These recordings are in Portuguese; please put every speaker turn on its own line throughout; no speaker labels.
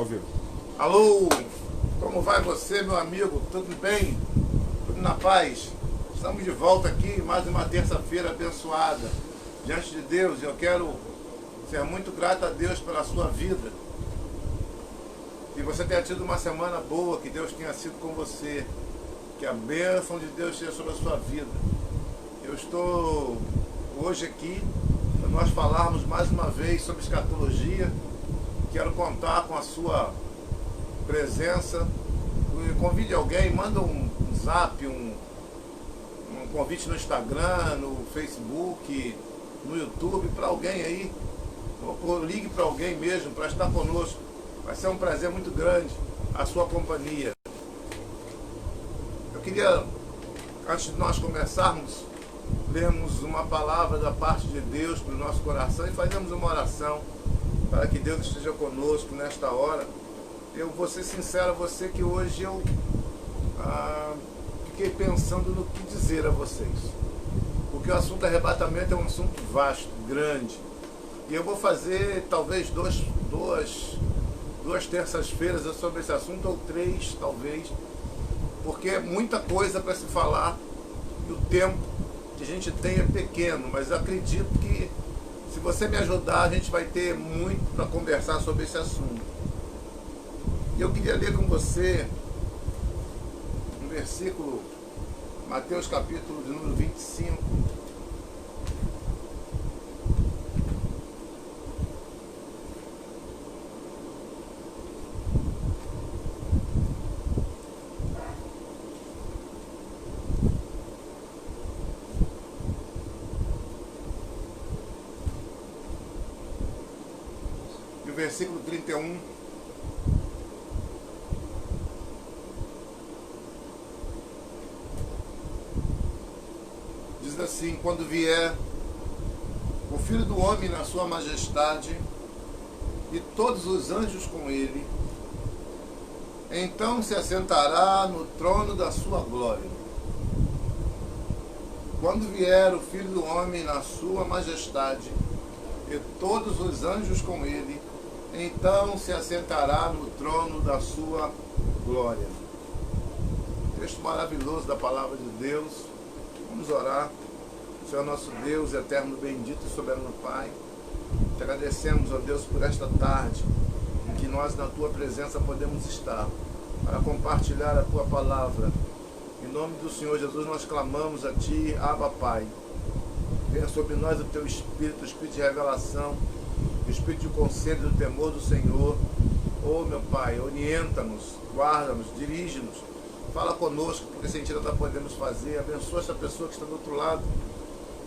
Ao vivo.
Alô, como vai você, meu amigo? Tudo bem? Tudo na paz? Estamos de volta aqui, mais uma terça-feira abençoada diante de Deus. Eu quero ser muito grato a Deus pela sua vida. Que você tenha tido uma semana boa, que Deus tenha sido com você. Que a bênção de Deus seja sobre a sua vida. Eu estou hoje aqui para nós falarmos mais uma vez sobre escatologia. Quero contar com a sua presença. Convide alguém, manda um zap, um convite no Instagram, no Facebook, no YouTube, para alguém aí. Ou ligue para alguém mesmo para estar conosco. Vai ser um prazer muito grande a sua companhia. Eu queria, antes de nós começarmos, lermos uma palavra da parte de Deus para o nosso coração e fazermos uma oração para que Deus esteja conosco nesta hora. Eu vou ser sincero a você que hoje eu fiquei pensando no que dizer a vocês. Porque o assunto arrebatamento é um assunto vasto, grande. E eu vou fazer talvez duas terças-feiras sobre esse assunto, ou três talvez, porque é muita coisa para se falar e o tempo que a gente tem é pequeno, mas eu acredito que se você me ajudar, a gente vai ter muito para conversar sobre esse assunto. E eu queria ler com você um versículo, Mateus capítulo de número 25. Versículo 31. Diz assim: quando vier o Filho do Homem na sua majestade e todos os anjos com ele, então se assentará no trono da sua glória. Quando vier o Filho do Homem na sua majestade e todos os anjos com ele, então se assentará no trono da sua glória. Texto maravilhoso da palavra de Deus. Vamos orar. Senhor nosso Deus, eterno, bendito e soberano Pai, te agradecemos, ó Deus, por esta tarde em que nós na tua presença podemos estar para compartilhar a tua palavra. Em nome do Senhor Jesus nós clamamos a ti, Abba Pai. Venha sobre nós o teu Espírito, o Espírito de revelação, o Espírito de conselho do temor do Senhor. Oh meu Pai, orienta-nos, guarda-nos, dirige-nos, fala conosco, porque sem ti nada podemos fazer. Abençoa esta pessoa que está do outro lado,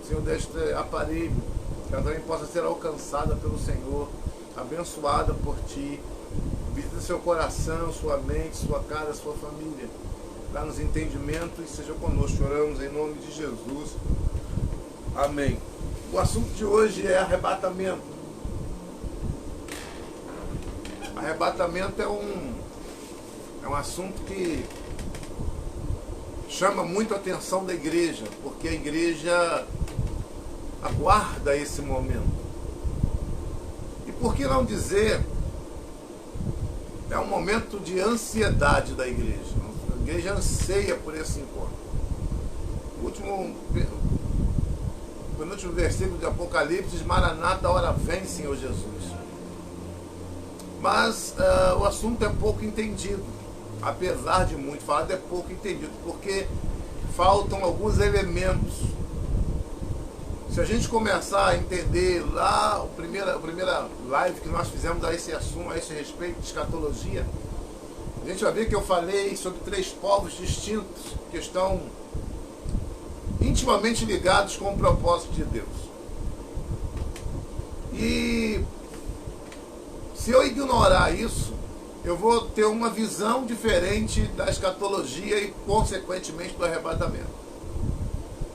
Senhor, deste aparelho, que ela também possa ser alcançada pelo Senhor, abençoada por ti. Visita seu coração, sua mente, sua casa, sua família. Dá-nos entendimento e seja conosco. Oramos em nome de Jesus. Amém. O assunto de hoje é arrebatamento. Arrebatamento é um assunto que chama muito a atenção da igreja, porque a igreja aguarda esse momento. E por que não dizer, é um momento de ansiedade da igreja. A igreja anseia por esse encontro. O penúltimo versículo de Apocalipse diz: Maranata, a hora vem, Senhor Jesus. Mas o assunto é pouco entendido, apesar de muito falado, é pouco entendido, porque faltam alguns elementos. Se a gente começar a entender lá a primeira live que nós fizemos a esse assunto, a esse respeito de escatologia, a gente vai ver que eu falei sobre três povos distintos que estão intimamente ligados com o propósito de Deus. E se eu ignorar isso, eu vou ter uma visão diferente da escatologia e, consequentemente, do arrebatamento.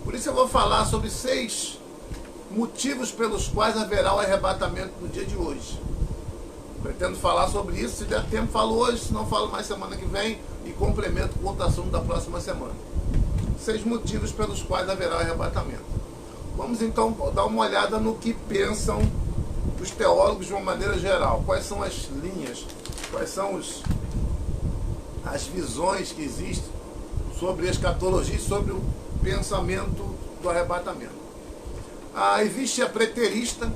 Por isso eu vou falar sobre 6 motivos pelos quais haverá o arrebatamento no dia de hoje. Pretendo falar sobre isso, se der tempo falo hoje, se não falo mais semana que vem e complemento com outro assunto da próxima semana. 6 motivos pelos quais haverá o arrebatamento. Vamos então dar uma olhada no que pensam os teólogos de uma maneira geral. Quais são as linhas, quais são as visões que existem sobre a escatologia e sobre o pensamento do arrebatamento. Existe a preterista,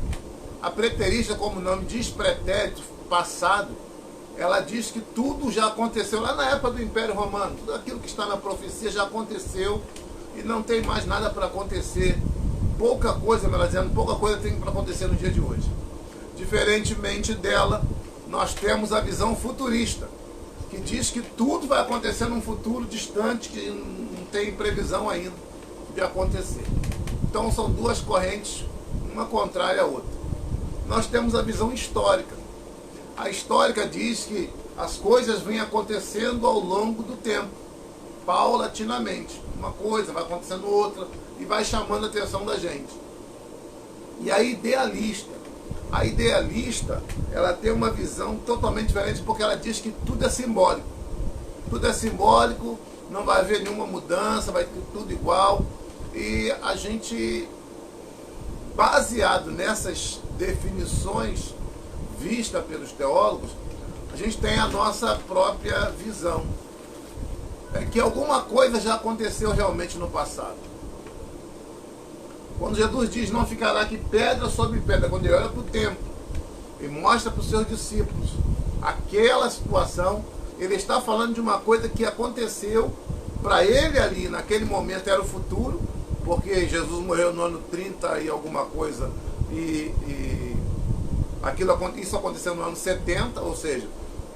como o nome diz, pretérito, passado. Ela diz que tudo já aconteceu lá na época do Império Romano, tudo aquilo que está na profecia já aconteceu e não tem mais nada para acontecer. Pouca coisa tem para acontecer no dia de hoje. Diferentemente dela, nós temos a visão futurista, que diz que tudo vai acontecer num futuro distante, que não tem previsão ainda de acontecer. Então são duas correntes, uma contrária à outra. Nós temos a visão histórica. A histórica diz que as coisas vêm acontecendo ao longo do tempo, paulatinamente. Uma coisa vai acontecendo outra e vai chamando a atenção da gente. E a idealista, ela tem uma visão totalmente diferente, porque ela diz que tudo é simbólico. Tudo é simbólico, não vai haver nenhuma mudança, vai ter tudo igual. E a gente, baseado nessas definições vistas pelos teólogos, a gente tem a nossa própria visão. É que alguma coisa já aconteceu realmente no passado. Quando Jesus diz, não ficará aqui pedra sobre pedra, quando ele olha para o templo e mostra para os seus discípulos aquela situação, ele está falando de uma coisa que aconteceu para ele ali, naquele momento era o futuro, porque Jesus morreu no ano 30 e alguma coisa, isso aconteceu no ano 70, ou seja,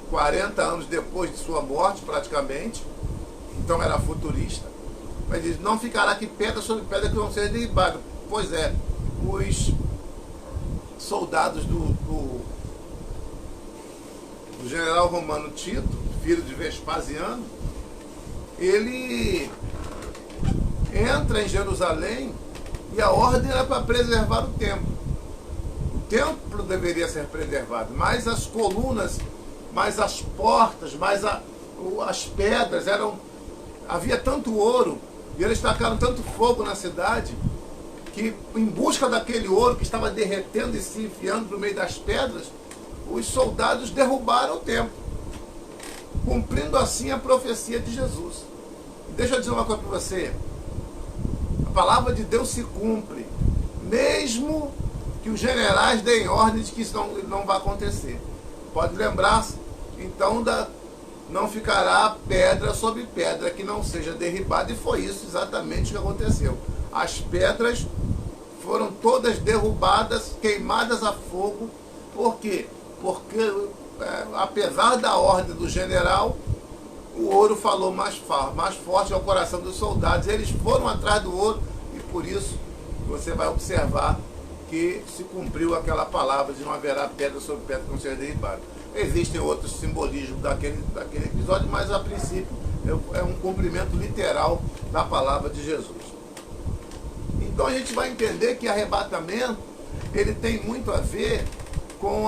40 anos depois de sua morte praticamente, então era futurista. Mas diz, não ficará aqui pedra sobre pedra que vão ser derribadas. Pois é, os soldados do general romano Tito, filho de Vespasiano, ele entra em Jerusalém e a ordem era para preservar o templo. O templo deveria ser preservado, mas as colunas, mas as portas, mas as pedras havia tanto ouro e eles tacaram tanto fogo na cidade que, em busca daquele ouro que estava derretendo e se enfiando no meio das pedras, os soldados derrubaram o templo, cumprindo assim a profecia de Jesus. Deixa eu dizer uma coisa para você. A palavra de Deus se cumpre, mesmo que os generais deem ordem de que isso não vai acontecer. Pode lembrar-se, então, não ficará pedra sobre pedra que não seja derribada, e foi isso exatamente que aconteceu. As pedras foram todas derrubadas, queimadas a fogo. Por quê? Porque, apesar da ordem do general, o ouro falou mais forte ao coração dos soldados. Eles foram atrás do ouro e por isso você vai observar que se cumpriu aquela palavra de não haverá pedra sobre pedra que não seja derribada. Existem outros simbolismos daquele episódio, mas a princípio é um cumprimento literal da palavra de Jesus. Então a gente vai entender que arrebatamento ele tem muito a ver com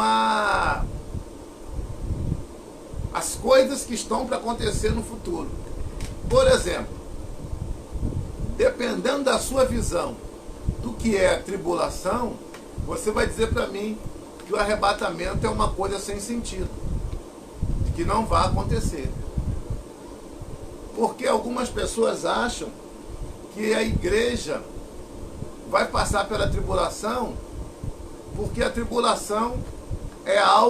as coisas que estão para acontecer no futuro. Por exemplo, dependendo da sua visão do que é a tribulação, você vai dizer para mim que o arrebatamento é uma coisa sem sentido, que não vai acontecer. Porque algumas pessoas acham que a igreja vai passar pela tribulação porque a tribulação é a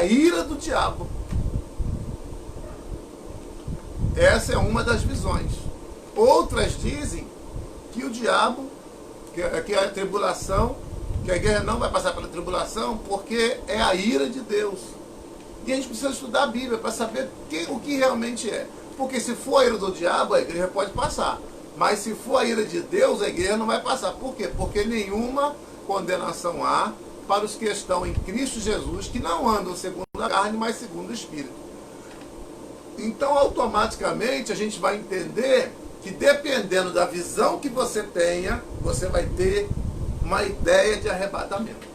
ira do diabo. Essa é uma das visões. Outras dizem que o diabo, que a tribulação, que a igreja não vai passar pela tribulação porque é a ira de Deus. E a gente precisa estudar a Bíblia para saber o que realmente é. Porque se for a ira do diabo, a igreja pode passar. Mas se for a ira de Deus, a igreja não vai passar. Por quê? Porque nenhuma condenação há para os que estão em Cristo Jesus, que não andam segundo a carne, mas segundo o Espírito. Então, automaticamente, a gente vai entender que, dependendo da visão que você tenha, você vai ter uma ideia de arrebatamento.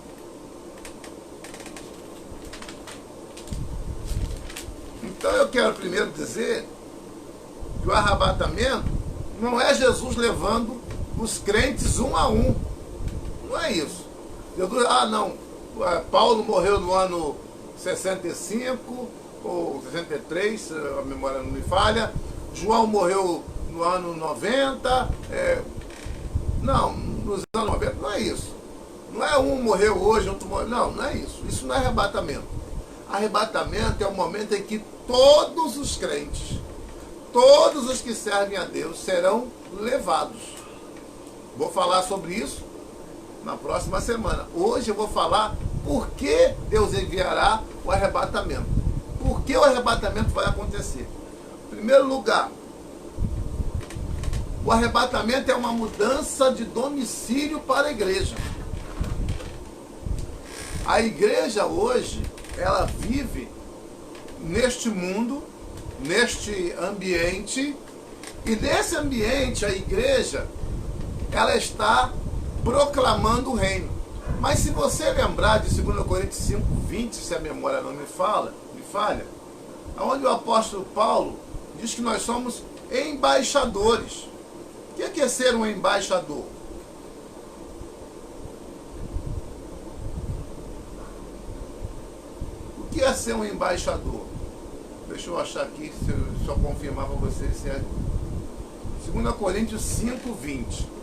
Então, eu quero primeiro dizer que o arrebatamento não é Jesus levando os crentes um a um. Não é isso. Jesus, não, Paulo morreu no ano 65 ou 63, se a memória não me falha. João morreu no ano 90. Não, nos anos 90, não é isso. Não é um morreu hoje, outro morreu. Não, não é isso. Isso não é arrebatamento. Arrebatamento é o momento em que todos os crentes, todos os que servem a Deus serão levados. Vou falar sobre isso na próxima semana. Hoje eu vou falar por que Deus enviará o arrebatamento. Por que o arrebatamento vai acontecer? Em primeiro lugar, o arrebatamento é uma mudança de domicílio para a igreja. A igreja hoje, ela vive neste mundo, neste ambiente, e nesse ambiente a igreja, ela está proclamando o reino. Mas se você lembrar de 2 Coríntios 5, 20, se a memória não me falha, onde o apóstolo Paulo diz que nós somos embaixadores. O que é ser um embaixador? O que é ser um embaixador? Deixa eu achar aqui, se eu confirmar para vocês se é 2 Coríntios 5, 20.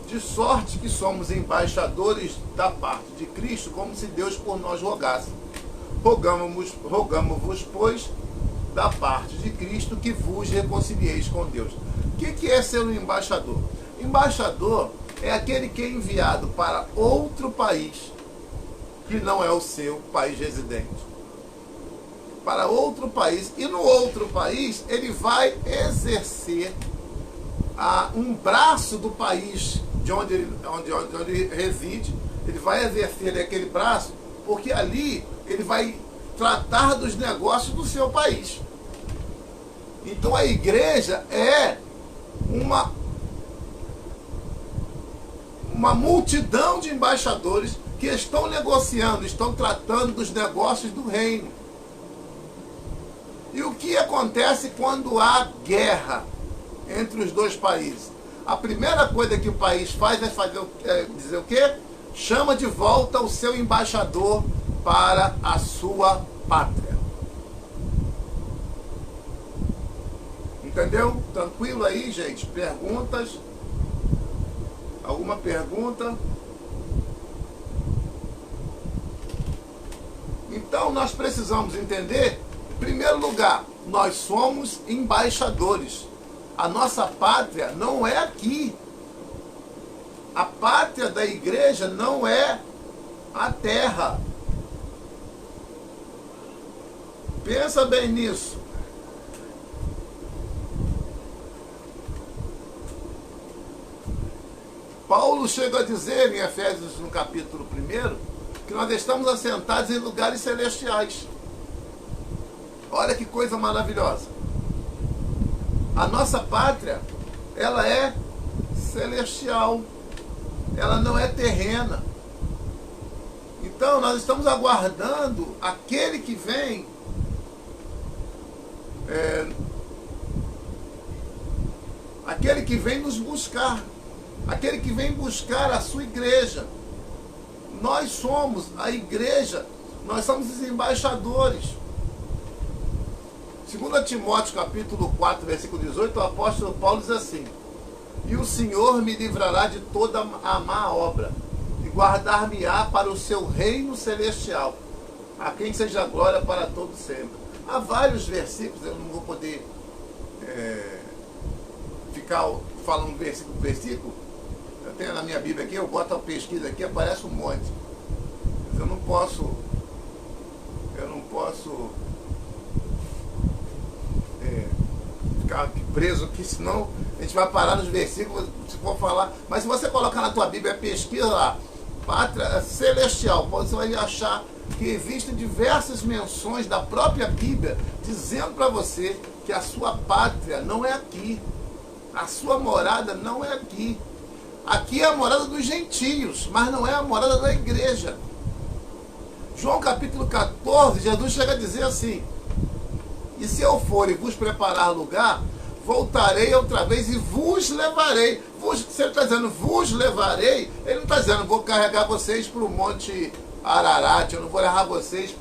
De sorte que somos embaixadores da parte de Cristo, como se Deus por nós rogasse. Rogamos-vos, pois, da parte de Cristo, que vos reconcilieis com Deus. O que é ser um embaixador? Embaixador é aquele que é enviado para outro país, que não é o seu país residente. Para outro país. E no outro país, ele vai exercer um braço do país de onde ele reside. Ele vai exercer aquele braço, porque ali ele vai tratar dos negócios do seu país. Então a igreja é uma multidão de embaixadores que estão negociando, estão tratando dos negócios do reino. E o que acontece quando há guerra entre os dois países? A primeira coisa que o país faz é dizer o quê? Chama de volta o seu embaixador para a sua pátria. Entendeu? Tranquilo aí, gente? Perguntas? Alguma pergunta? Então nós precisamos entender, em primeiro lugar, nós somos embaixadores. A nossa pátria não é aqui. A pátria da igreja não é a terra. Pensa bem nisso. Paulo chega a dizer em Efésios, no capítulo 1, que nós estamos assentados em lugares celestiais. Olha que coisa maravilhosa. A nossa pátria, ela é celestial. Ela não é terrena. Então, nós estamos aguardando aquele que vem aquele que vem nos buscar. Aquele que vem buscar a sua igreja. Nós somos a igreja, nós somos os embaixadores. 2 Timóteo capítulo 4, versículo 18, o apóstolo Paulo diz assim: e o Senhor me livrará de toda a má obra, e guardar-me-á para o seu reino celestial, a quem seja glória para todo sempre. Há vários versículos, eu não vou poder ficar falando versículo por versículo. Eu tenho na minha Bíblia aqui, eu boto a pesquisa aqui, aparece um monte. Mas eu não posso ficar preso aqui, senão a gente vai parar nos versículos, se for falar. Mas se você colocar na tua Bíblia, pesquisa lá, pátria celestial, você vai achar que existem diversas menções da própria Bíblia dizendo para você que a sua pátria não é aqui, a sua morada não é aqui. Aqui é a morada dos gentios, mas não é a morada da igreja. João capítulo 14, Jesus chega a dizer assim: e se eu for e vos preparar lugar, voltarei outra vez e vos levarei. Se ele está dizendo vos levarei, ele não está dizendo vou carregar vocês para o monte Ararat, eu não vou levar vocês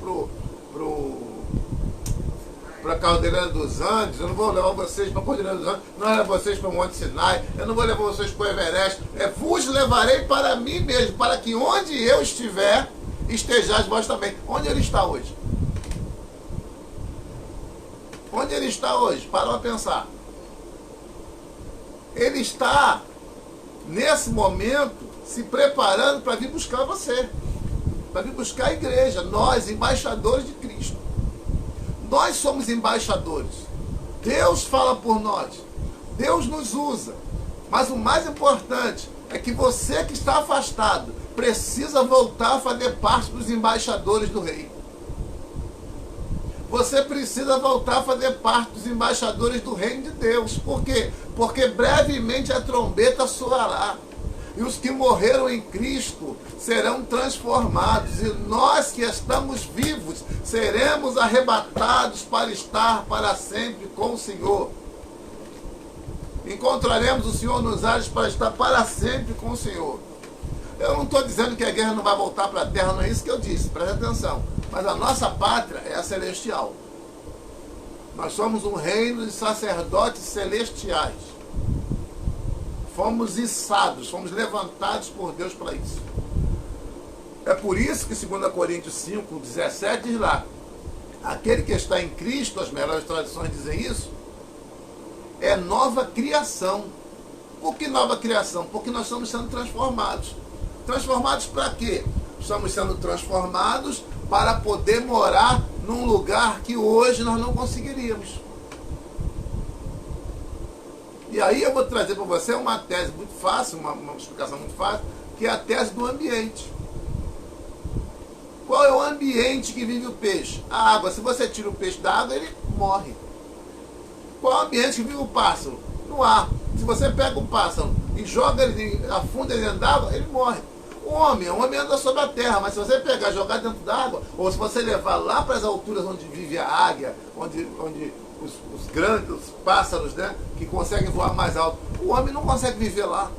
para a Cordilheira dos Andes, eu não vou levar vocês para a Cordilheira dos Andes, não vou levar vocês para o Monte Sinai, eu não vou levar vocês para o Everest, vos levarei para mim mesmo, para que onde eu estiver, estejais vós também. Onde ele está hoje? Onde ele está hoje? Para pra pensar. Ele está, nesse momento, se preparando para vir buscar você, para vir buscar a igreja, nós, embaixadores de Cristo. Nós somos embaixadores. Deus fala por nós. Deus nos usa. Mas o mais importante é que você que está afastado precisa voltar a fazer parte dos embaixadores do Rei. Você precisa voltar a fazer parte dos embaixadores do Reino de Deus. Por quê? Porque brevemente a trombeta soará. E os que morreram em Cristo serão transformados. E nós que estamos vivos seremos arrebatados para estar para sempre com o Senhor. Encontraremos o Senhor nos ares para estar para sempre com o Senhor. Eu não estou dizendo que a guerra não vai voltar para a terra, não é isso que eu disse, presta atenção. Mas a nossa pátria é a celestial. Nós somos um reino de sacerdotes celestiais. Fomos içados, fomos levantados por Deus para isso. É por isso que 2 Coríntios 5, 17 diz lá, aquele que está em Cristo, as melhores tradições dizem isso, é nova criação. Por que nova criação? Porque nós estamos sendo transformados. Transformados para quê? Estamos sendo transformados para poder morar num lugar que hoje nós não conseguiríamos. E aí eu vou trazer para você uma tese muito fácil, uma explicação muito fácil, que é a tese do ambiente. Qual é o ambiente que vive o peixe? A água. Se você tira o peixe da água, ele morre. Qual é o ambiente que vive o pássaro? No ar. Se você pega o pássaro e joga ele, afunda ele dentro d'água, ele morre. O homem anda sobre a terra, mas se você pegar e jogar dentro d'água, ou se você levar lá para as alturas onde vive a águia, onde os grandes, os pássaros, né, que conseguem voar mais alto, o homem não consegue viver lá.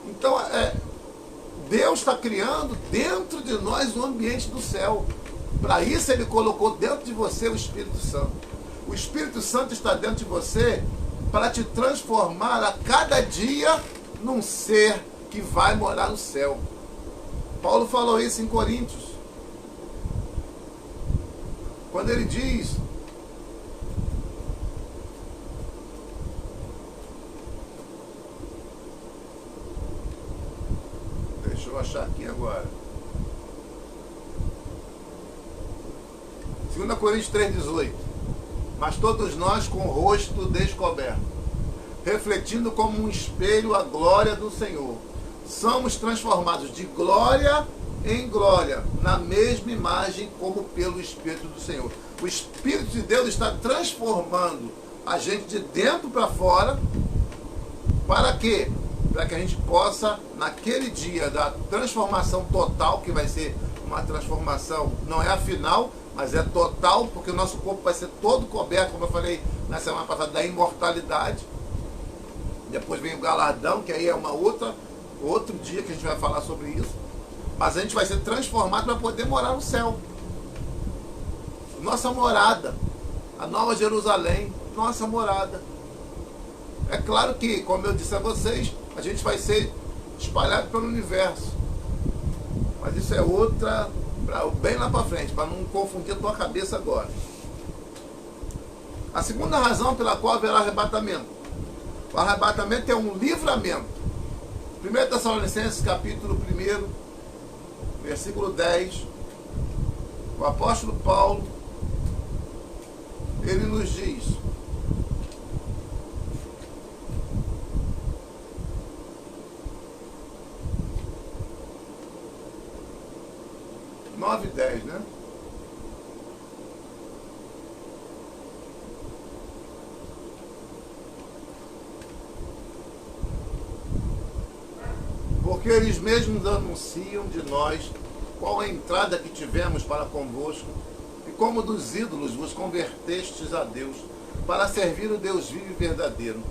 Então, Deus está criando dentro de nós um ambiente do céu. Para isso ele colocou dentro de você o Espírito Santo. O Espírito Santo está dentro de você para te transformar a cada dia num ser que vai morar no céu. Paulo falou isso em Coríntios. Quando ele diz: deixa eu achar aqui agora. 2 Coríntios 3,18. Mas todos nós com o rosto descoberto, refletindo como um espelho a glória do Senhor, somos transformados de glória em glória, na mesma imagem como pelo Espírito do Senhor. O Espírito de Deus está transformando a gente de dentro para fora. Para quê? Para que a gente possa, naquele dia da transformação total, que vai ser uma transformação, não é a final, mas é total, porque o nosso corpo vai ser todo coberto, como eu falei na semana passada, da imortalidade. Depois vem o galardão, que aí é outro dia que a gente vai falar sobre isso. Mas a gente vai ser transformado para poder morar no céu. Nossa morada, a Nova Jerusalém, nossa morada. É claro que, como eu disse a vocês, a gente vai ser espalhado pelo universo. Mas isso é outra, bem lá para frente, para não confundir a tua cabeça agora. A segunda razão pela qual haverá arrebatamento. O arrebatamento é um livramento. 1 Tessalonicenses capítulo 1, versículo 10, o apóstolo Paulo, ele nos diz: nove e 10, né? Porque eles mesmos anunciam de nós qual a entrada que tivemos para convosco, e como dos ídolos vos convertestes a Deus, para servir o Deus vivo e verdadeiro,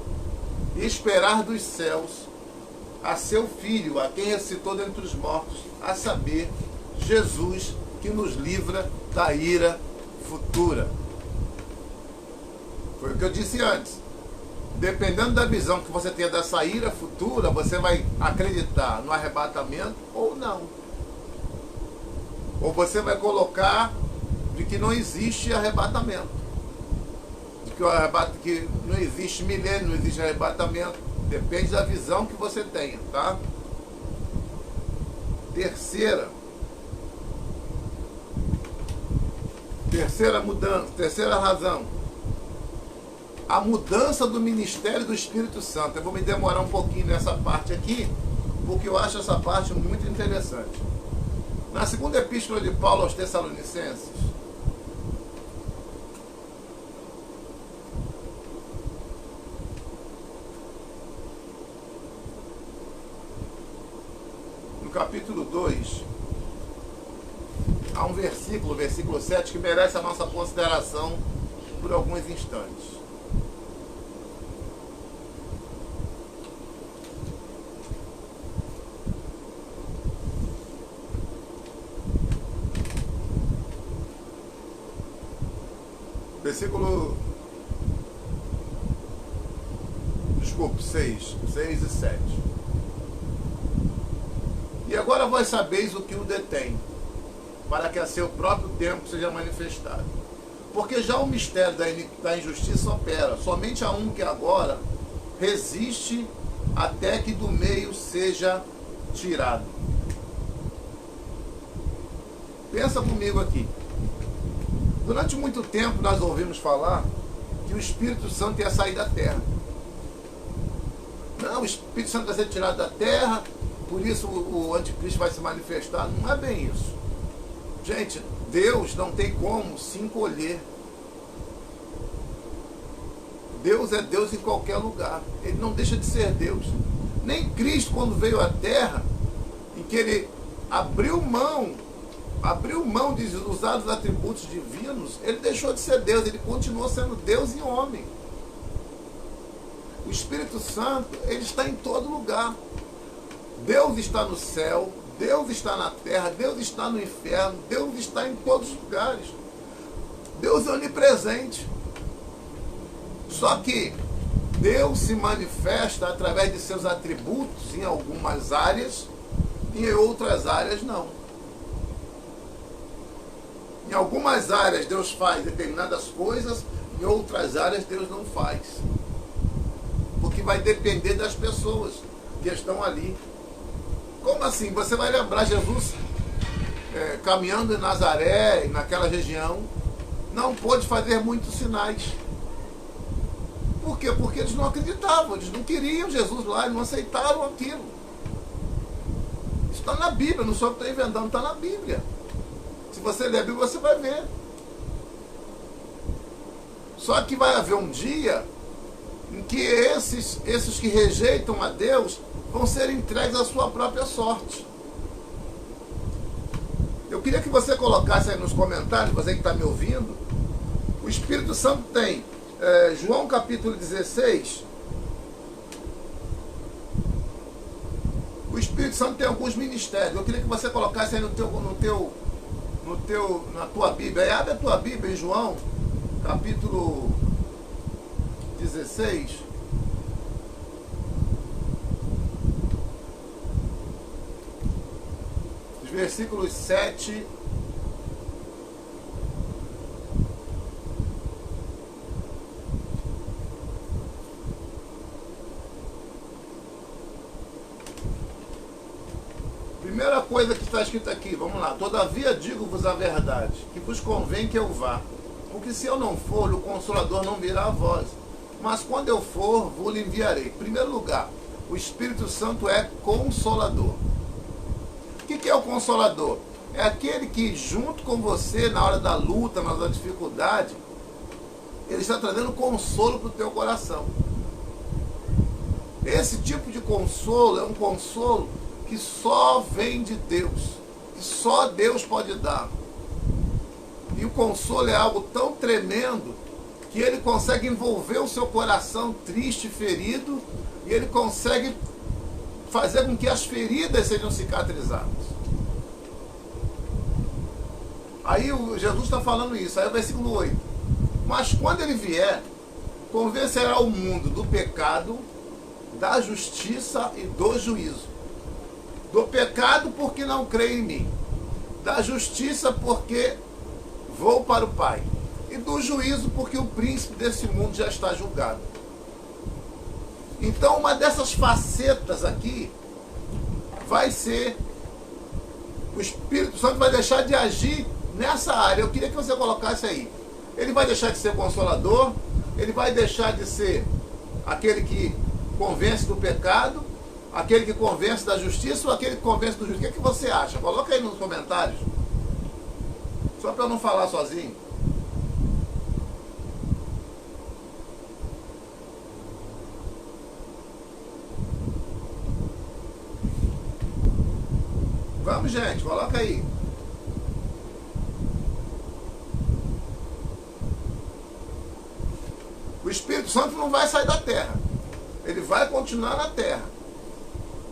e esperar dos céus a seu Filho, a quem ressuscitou dentre os mortos, a saber, Jesus, que nos livra da ira futura. Foi o que eu disse antes. Dependendo da visão que você tenha dessa ira futura, você vai acreditar no arrebatamento ou não. Ou você vai colocar de que não existe arrebatamento. De que não existe milênio, não existe arrebatamento. Depende da visão que você tenha, tá? Terceira mudança, terceira razão. A mudança do ministério do Espírito Santo. Eu vou me demorar um pouquinho nessa parte aqui, porque eu acho essa parte muito interessante. Na segunda epístola de Paulo aos Tessalonicenses, no capítulo 2, há um versículo 7, que merece a nossa consideração por alguns instantes. Versículo 6 e 7. E agora vós sabeis o que o detém, para que a seu próprio tempo seja manifestado. Porque já o mistério da injustiça opera, somente há um que agora resiste até que do meio seja tirado. Pensa comigo aqui. Durante muito tempo nós ouvimos falar que o Espírito Santo ia sair da terra. Não, o Espírito Santo vai ser tirado da terra, por isso o anticristo vai se manifestar. Não é bem isso. Gente, Deus não tem como se encolher. Deus é Deus em qualquer lugar. Ele não deixa de ser Deus. Nem Cristo, quando veio à terra, em que ele abriu mão de usar os atributos divinos, ele deixou de ser Deus, ele continuou sendo Deus e homem. O Espírito Santo, ele está em todo lugar. Deus está no céu, Deus está na terra, Deus está no inferno, Deus está em todos os lugares. Deus é onipresente. Só que Deus se manifesta através de seus atributos em algumas áreas, e em outras áreas não. Em algumas áreas Deus faz determinadas coisas, em outras áreas Deus não faz. Porque vai depender das pessoas que estão ali. Como assim? Você vai lembrar Jesus caminhando em Nazaré, naquela região, não pôde fazer muitos sinais. Por quê? Porque eles não acreditavam, eles não queriam Jesus lá, eles não aceitaram aquilo. Isso está na Bíblia, não sou eu que estou inventando, está na Bíblia. Se você ler a Bíblia, você vai ver. Só que vai haver um dia em que esses que rejeitam a Deus vão ser entregues à sua própria sorte. Eu queria que você colocasse aí nos comentários, você que está me ouvindo, o Espírito Santo tem João capítulo 16. O Espírito Santo tem alguns ministérios. Eu queria que você colocasse aí na tua Bíblia. Aí abre a tua Bíblia em João capítulo 16. Os versículos 7 Primeira coisa que está escrito aqui, vamos lá. Todavia digo-vos a verdade, que vos convém que eu vá. Porque se eu não for, o Consolador não virá a vós. Mas quando eu for, vos enviarei. Em primeiro lugar, o Espírito Santo é consolador. O que é o consolador? É aquele que junto com você, na hora da luta, na hora da dificuldade, ele está trazendo consolo para o teu coração. Esse tipo de consolo é um consolo que só vem de Deus, que só Deus pode dar. E o consolo é algo tão tremendo que ele consegue envolver o seu coração triste, ferido, e ele consegue fazer com que as feridas sejam cicatrizadas. Aí Jesus está falando isso, aí o versículo 8. Mas quando ele vier, convencerá o mundo do pecado, da justiça e do juízo. Do pecado porque não crê em mim. Da justiça porque vou para o Pai. E do juízo porque o príncipe desse mundo já está julgado. Então uma dessas facetas aqui vai ser, o Espírito Santo vai deixar de agir nessa área. Eu queria que você colocasse aí. Ele vai deixar de ser consolador, ele vai deixar de ser aquele que convence do pecado, aquele que convence da justiça ou aquele que convence do juízo. O que é que você acha? Coloca aí nos comentários. Só para eu não falar sozinho. Vamos, gente, coloca aí. O Espírito Santo não vai sair da terra. Ele vai continuar na terra.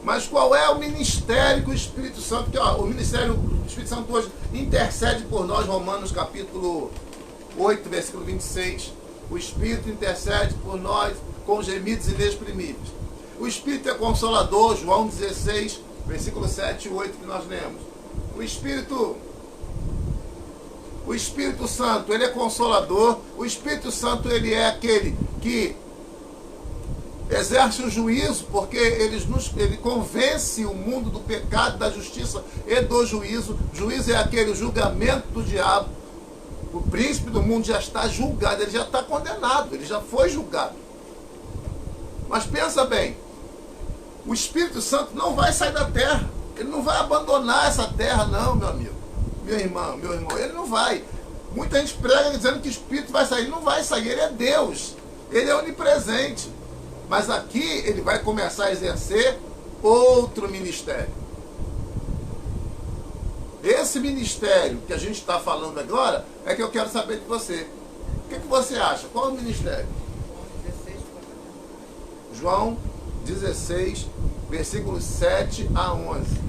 Mas qual é o ministério que o Espírito Santo... Que, ó, o ministério do Espírito Santo hoje intercede por nós, Romanos capítulo 8, versículo 26. O Espírito intercede por nós com gemidos inexprimíveis. O Espírito é consolador, João 16, versículo 7 e 8 que nós lemos. O Espírito Santo, ele é consolador. O Espírito Santo, ele é aquele que exerce o juízo, porque ele convence o mundo do pecado, da justiça e do juízo. Juízo é aquele julgamento do diabo. O príncipe do mundo já está julgado, ele já está condenado, ele já foi julgado. Mas pensa bem, o Espírito Santo não vai sair da terra. Ele não vai abandonar essa terra, não, meu amigo. Meu irmão, ele não vai. Muita gente prega dizendo que o Espírito vai sair. Ele não vai sair, ele é Deus. Ele é onipresente. Mas aqui ele vai começar a exercer outro ministério. Esse ministério que a gente está falando agora é que eu quero saber de você. O que você acha? Qual é o ministério? João 16, versículos 7 a 11.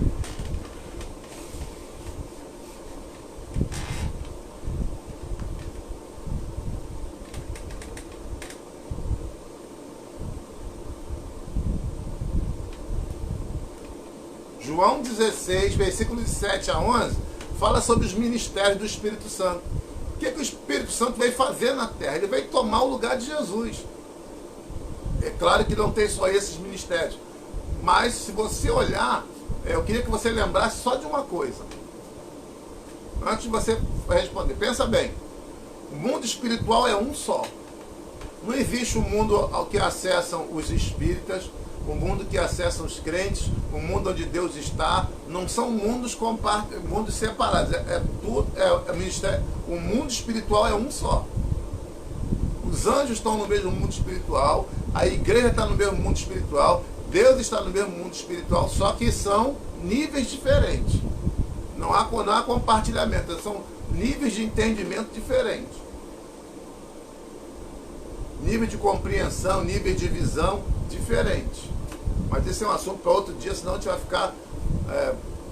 João 16, versículos 7 a 11, fala sobre os ministérios do Espírito Santo. O que o Espírito Santo veio fazer na terra? Ele veio tomar o lugar de Jesus. É claro que não tem só esses ministérios. Mas se você olhar, eu queria que você lembrasse só de uma coisa. Antes de você responder, pensa bem. O mundo espiritual é um só. Não existe um mundo ao que acessam os espíritas, o mundo que acessam os crentes, o mundo onde Deus está. Não são mundos separados. O mundo espiritual é um só. Os anjos estão no mesmo mundo espiritual, a igreja está no mesmo mundo espiritual, Deus está no mesmo mundo espiritual, só que são níveis diferentes. Não há compartilhamento, são níveis de entendimento diferentes. Nível de compreensão, nível de visão diferentes. Mas esse é um assunto para outro dia, senão a gente vai ficar...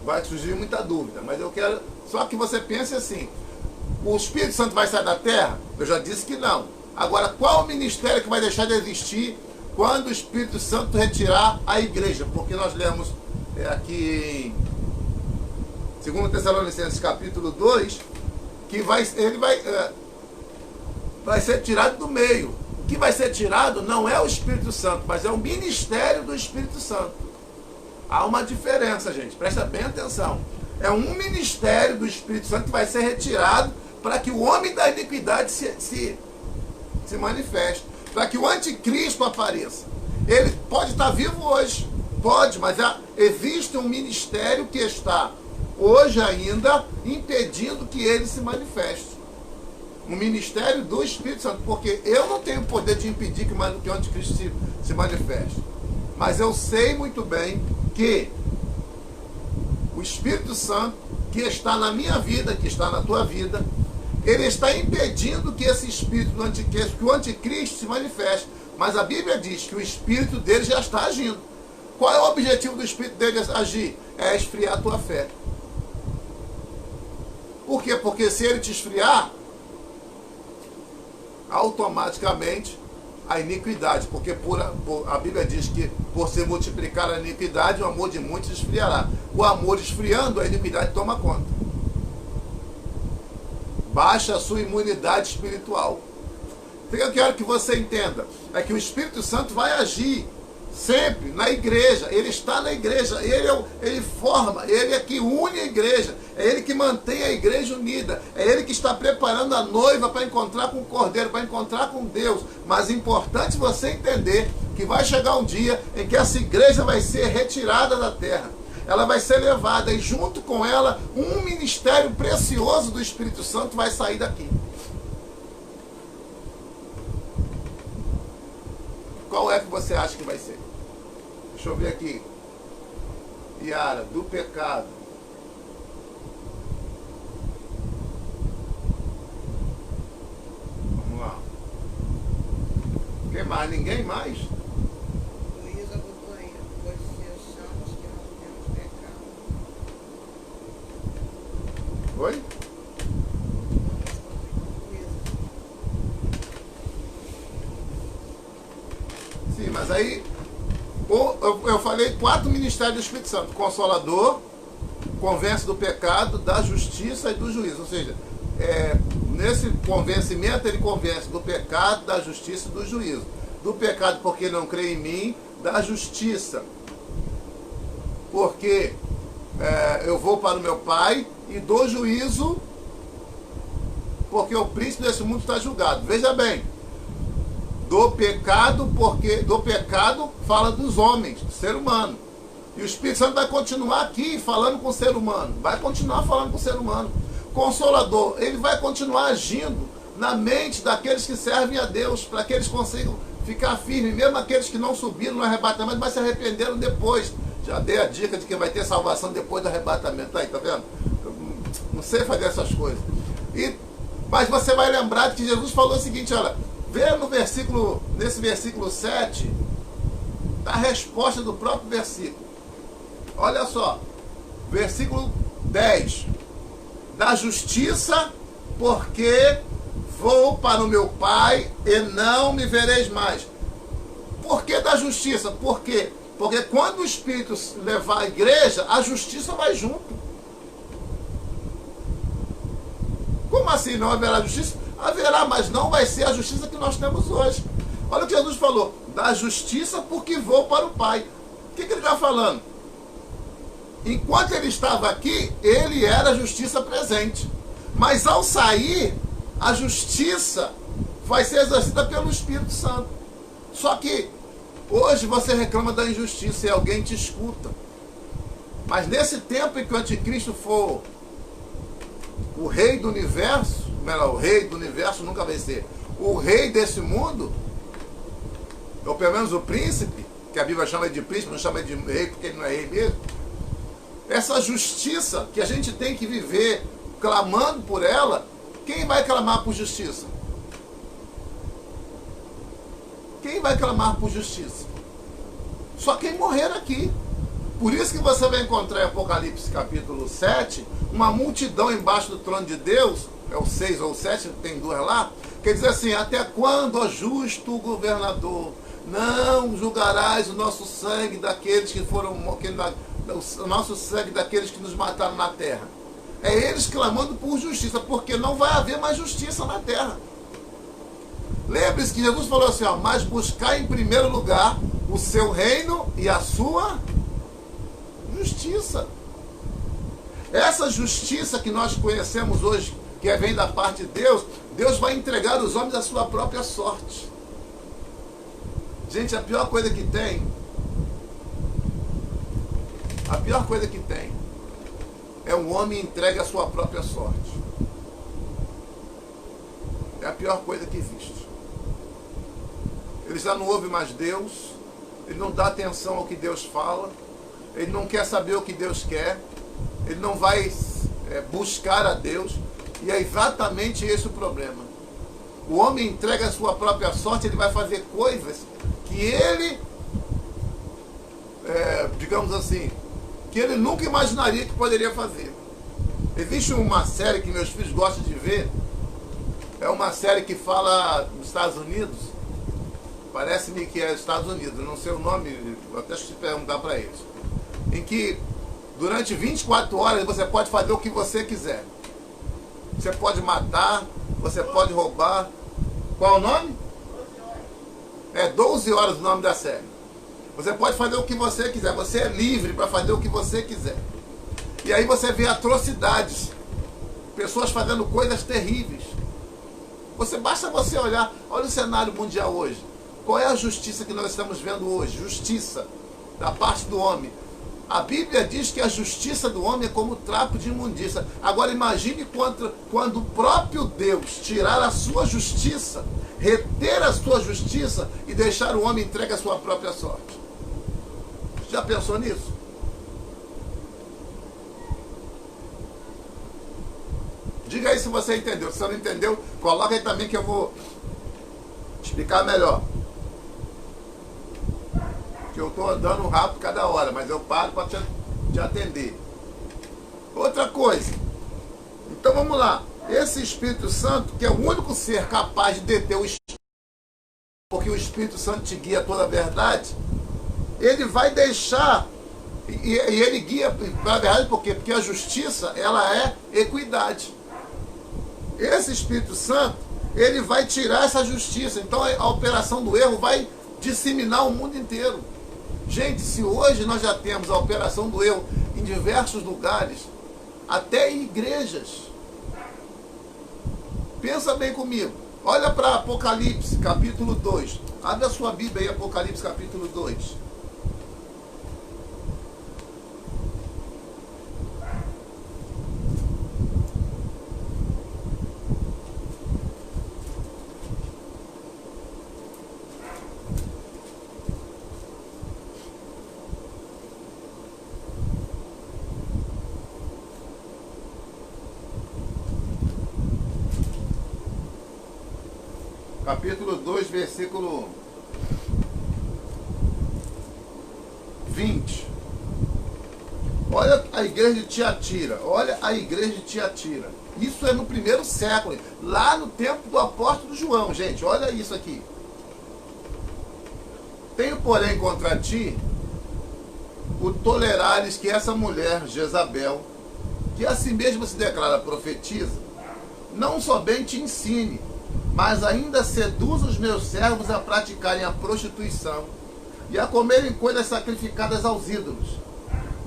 vai surgir muita dúvida. Mas eu quero só que você pense assim: o Espírito Santo vai sair da terra? Eu já disse que não. Agora, qual o ministério que vai deixar de existir quando o Espírito Santo retirar a igreja? Porque nós lemos aqui em 2 Tessalonicenses capítulo 2, que ele vai ser tirado do meio. O que vai ser tirado não é o Espírito Santo, mas é o ministério do Espírito Santo. Há uma diferença, gente, presta bem atenção. É um ministério do Espírito Santo que vai ser retirado para que o homem da iniquidade se manifeste, para que o anticristo apareça. Ele pode estar vivo hoje, pode, mas existe um ministério que está hoje ainda impedindo que ele se manifeste. O ministério do Espírito Santo, porque eu não tenho poder de impedir que o anticristo se manifeste. Mas eu sei muito bem que o Espírito Santo, que está na minha vida, que está na tua vida, ele está impedindo que esse espírito do anticristo, que o anticristo se manifeste. Mas a Bíblia diz que o espírito dele já está agindo. Qual é o objetivo do Espírito dele agir? É esfriar a tua fé. Por quê? Porque se ele te esfriar, automaticamente a iniquidade, porque a Bíblia diz que por se multiplicar a iniquidade, o amor de muitos esfriará. O amor esfriando, a iniquidade toma conta. Baixa a sua imunidade espiritual. O que eu quero que você entenda é que o Espírito Santo vai agir sempre na igreja. Ele está na igreja, ele forma, ele é que une a igreja, é ele que mantém a igreja unida, é ele que está preparando a noiva para encontrar com o Cordeiro, para encontrar com Deus. Mas é importante você entender que vai chegar um dia em que essa igreja vai ser retirada da terra, ela vai ser levada, e junto com ela um ministério precioso do Espírito Santo vai sair daqui. Qual é que você acha que vai ser? Deixa eu ver aqui. Yara, do pecado. Vamos lá. Quem mais? Ninguém mais?
Luísa botou aí, pois se achamos que não temos pecado.
Oi? Sim, mas aí eu falei 4 ministérios do Espírito Santo: Consolador, convence do pecado, da justiça e do juízo. Ou seja, nesse convencimento ele convence do pecado, da justiça e do juízo. Do pecado porque não crê em mim, da justiça porque eu vou para o meu Pai, e do juízo porque o príncipe desse mundo está julgado. Veja bem, do pecado, porque do pecado fala dos homens, do ser humano. E o Espírito Santo vai continuar aqui falando com o ser humano, vai continuar falando com o ser humano. Consolador, ele vai continuar agindo na mente daqueles que servem a Deus, para que eles consigam ficar firmes, mesmo aqueles que não subiram no arrebatamento, mas se arrependeram depois. Já dei a dica de que vai ter salvação depois do arrebatamento. Aí, tá vendo? Eu não sei fazer essas coisas. Mas você vai lembrar que Jesus falou o seguinte, olha, vê nesse versículo 7, a resposta do próprio versículo. Olha só, versículo 10. Da justiça, porque vou para o meu Pai e não me vereis mais. Por que da justiça? Por quê? Porque quando o Espírito levar a igreja, a justiça vai junto. Como assim não haverá justiça? Haverá, mas não vai ser a justiça que nós temos hoje. Olha o que Jesus falou: da justiça porque vou para o Pai. O que ele está falando? Enquanto ele estava aqui, ele era a justiça presente. Mas ao sair, a justiça vai ser exercida pelo Espírito Santo. Só que hoje você reclama da injustiça e alguém te escuta. Mas nesse tempo em que o anticristo for o rei do universo, o rei do universo nunca vai ser o rei desse mundo, ou pelo menos o príncipe, que a Bíblia chama de príncipe, não chama de rei porque ele não é rei mesmo. Essa justiça que a gente tem que viver clamando por ela, quem vai clamar por justiça? Quem vai clamar por justiça? Só quem morrer aqui. Por isso que você vai encontrar em Apocalipse capítulo 7, uma multidão embaixo do trono de Deus, é o 6 ou o 7, tem 2 lá, que diz assim: até quando, ó justo governador, não julgarás o nosso sangue daqueles que foram, o nosso sangue daqueles que nos mataram na terra? É eles clamando por justiça, porque não vai haver mais justiça na terra. Lembre-se que Jesus falou assim, ó, mas buscar em primeiro lugar o seu reino e a sua justiça. Essa justiça que nós conhecemos hoje, que vem da parte de Deus, Deus vai entregar os homens à sua própria sorte. Gente, a pior coisa que tem é um homem entregue à sua própria sorte. É a pior coisa que existe. Ele já não ouve mais Deus, ele não dá atenção ao que Deus fala, ele não quer saber o que Deus quer, ele não vai buscar a Deus, e é exatamente esse o problema. O homem entrega a sua própria sorte, ele vai fazer coisas que ele digamos assim, que ele nunca imaginaria que poderia fazer. Existe uma série que meus filhos gostam de ver, é uma série que fala dos Estados Unidos, parece-me que é Estados Unidos, não sei o nome, até esqueci de perguntar para eles, em que durante 24 horas você pode fazer o que você quiser. Você pode matar, você pode roubar. Qual é o nome? 12 horas o nome da série. Você pode fazer o que você quiser, você é livre para fazer o que você quiser. E aí você vê atrocidades, pessoas fazendo coisas terríveis. Basta você olhar, olha o cenário mundial hoje. Qual é a justiça que nós estamos vendo hoje? Justiça da parte do homem. A Bíblia diz que a justiça do homem é como trapo de imundícia. Agora imagine quando o próprio Deus tirar a sua justiça, reter a sua justiça e deixar o homem entregue à sua própria sorte. Já pensou nisso? Diga aí se você entendeu. Se você não entendeu, coloca aí também que eu vou explicar melhor. Que eu estou andando rápido cada hora, mas eu paro para te atender. Outra coisa. Então vamos lá. Esse Espírito Santo, que é o único ser capaz de deter o Espírito, porque o Espírito Santo te guia a toda a verdade, ele vai deixar, e ele guia para a verdade por quê? Porque a justiça, ela é equidade. Esse Espírito Santo, ele vai tirar essa justiça. Então a operação do erro vai disseminar o mundo inteiro. Gente, se hoje nós já temos a operação do erro em diversos lugares, até em igrejas. Pensa bem comigo. Olha para Apocalipse, capítulo 2. Abre a sua Bíblia aí, Apocalipse, capítulo 2. Capítulo 2, versículo 20. Olha a igreja de Tiatira. Olha a igreja de Tiatira. Isso é no primeiro século, lá no tempo do apóstolo João, gente. Olha isso aqui. Tenho, porém, contra ti o tolerares que essa mulher, Jezabel, que a si mesma se declara profetiza, não somente ensine, mas ainda seduz os meus servos a praticarem a prostituição e a comerem coisas sacrificadas aos ídolos.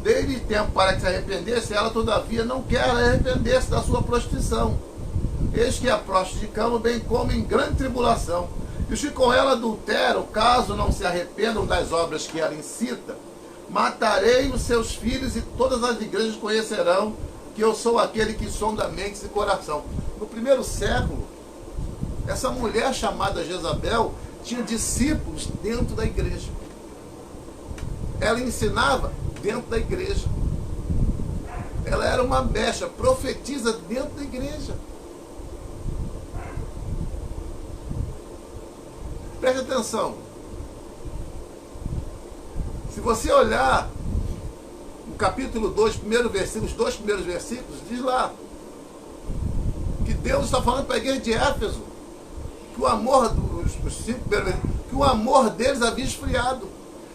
Dei-lhe tempo para que se arrependesse, ela todavia não quer arrepender-se da sua prostituição. Eis que a prostituicam bem como em grande tribulação. E os que com ela adulteram, caso não se arrependam das obras que ela incita, matarei os seus filhos e todas as igrejas conhecerão que eu sou aquele que sonda mentes e coração. No primeiro século, essa mulher chamada Jezabel tinha discípulos dentro da igreja. Ela ensinava dentro da igreja. Ela era uma mecha, profetiza dentro da igreja. Preste atenção. Se você olhar no capítulo 2, primeiro versículo, os dois primeiros versículos, diz lá que Deus está falando para a igreja de Éfeso que o amor que o amor deles havia esfriado,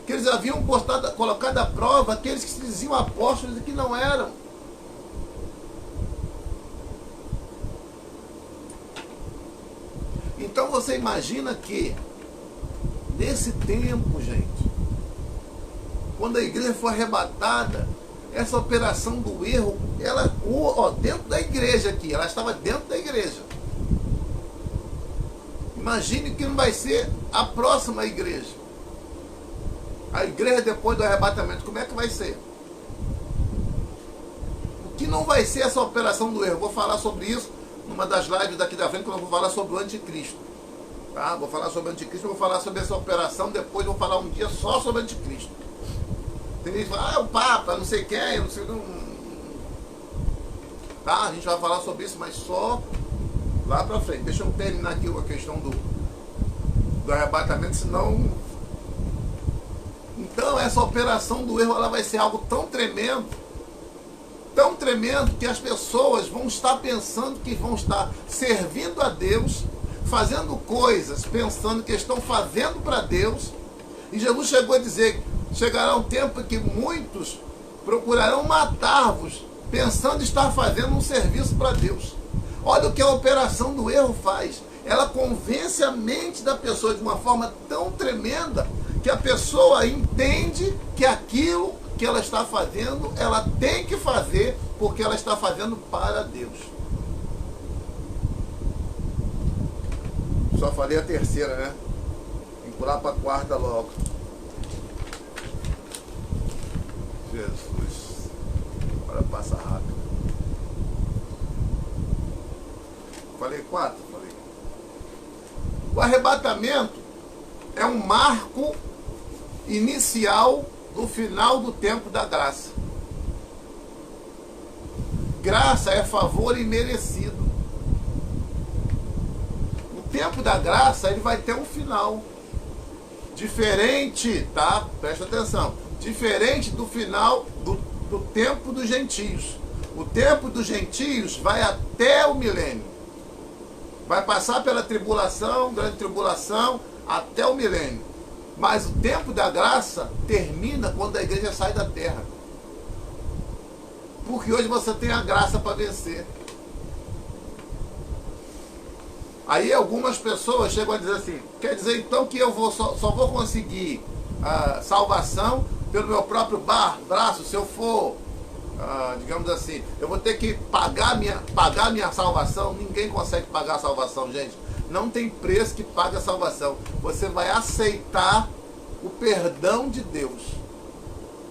que eles haviam colocado à prova aqueles que se diziam apóstolos e que não eram. Então você imagina que nesse tempo, gente, quando a igreja foi arrebatada, essa operação do erro, ela dentro da igreja aqui, ela estava dentro da igreja. Imagine que não vai ser a próxima igreja. A igreja depois do arrebatamento, como é que vai ser? O que não vai ser essa operação do erro? Vou falar sobre isso numa das lives daqui da frente, quando eu vou falar sobre o anticristo. Tá? Vou falar sobre o anticristo, vou falar sobre essa operação, depois vou falar um dia só sobre o anticristo. Tem gente que fala, é o Papa, não sei quem, não sei... Tá? A gente vai falar sobre isso, mas só lá pra frente. Deixa eu terminar aqui a questão do arrebatamento, senão não Então essa operação do erro ela vai ser algo tão tremendo que as pessoas vão estar pensando que vão estar servindo a Deus, fazendo coisas, pensando que estão fazendo para Deus. E Jesus chegou a dizer, chegará um tempo em que muitos procurarão matar-vos, pensando estar fazendo um serviço para Deus. Olha o que a operação do erro faz. Ela convence a mente da pessoa de uma forma tão tremenda que a pessoa entende que aquilo que ela está fazendo, ela tem que fazer porque ela está fazendo para Deus. Só falei a terceira, né? Tem que pular para a quarta logo. Jesus. Agora passa rápido. Falei 4? Falei. O arrebatamento é um marco inicial do final do tempo da graça. Graça é favor imerecido. O tempo da graça ele vai ter um final. Diferente, tá? Presta atenção. Diferente do final do tempo dos gentios. O tempo dos gentios vai até o milênio. Vai passar pela tribulação, grande tribulação, até o milênio. Mas o tempo da graça termina quando a igreja sai da terra. Porque hoje você tem a graça para vencer. Aí algumas pessoas chegam a dizer assim, quer dizer então que eu só vou conseguir a salvação pelo meu próprio braço, se eu for, digamos assim, eu vou ter que pagar minha salvação. Ninguém consegue pagar a salvação, gente. Não tem preço que pague a salvação. Você vai aceitar o perdão de Deus.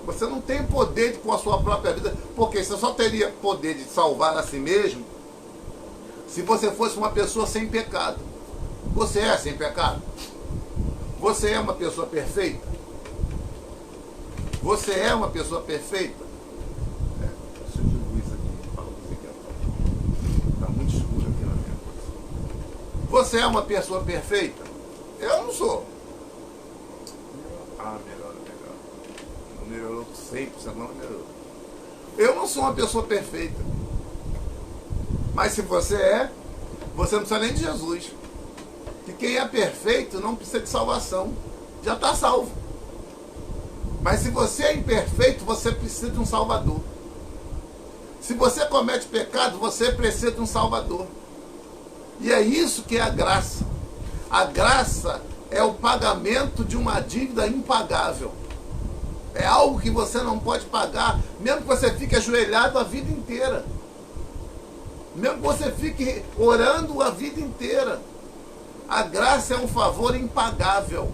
Você não tem poder com a sua própria vida, porque você só teria poder de salvar a si mesmo se você fosse uma pessoa sem pecado. Você é sem pecado? Você é uma pessoa perfeita? Você é uma pessoa perfeita? Deixa eu diluir isso aqui. Fala com você aqui. Está muito escuro aqui na minha coisa. Você é uma pessoa perfeita? Eu não sou. Melhorou. Não melhorou 100%, não melhorou. Eu não sou uma pessoa perfeita. Mas se você é, você não precisa nem de Jesus. Que quem é perfeito não precisa de salvação. Já está salvo. Mas se você é imperfeito, você precisa de um Salvador. Se você comete pecado, você precisa de um Salvador. E é isso que é a graça. A graça é o pagamento de uma dívida impagável. É algo que você não pode pagar, mesmo que você fique ajoelhado a vida inteira. Mesmo que você fique orando a vida inteira. A graça é um favor impagável.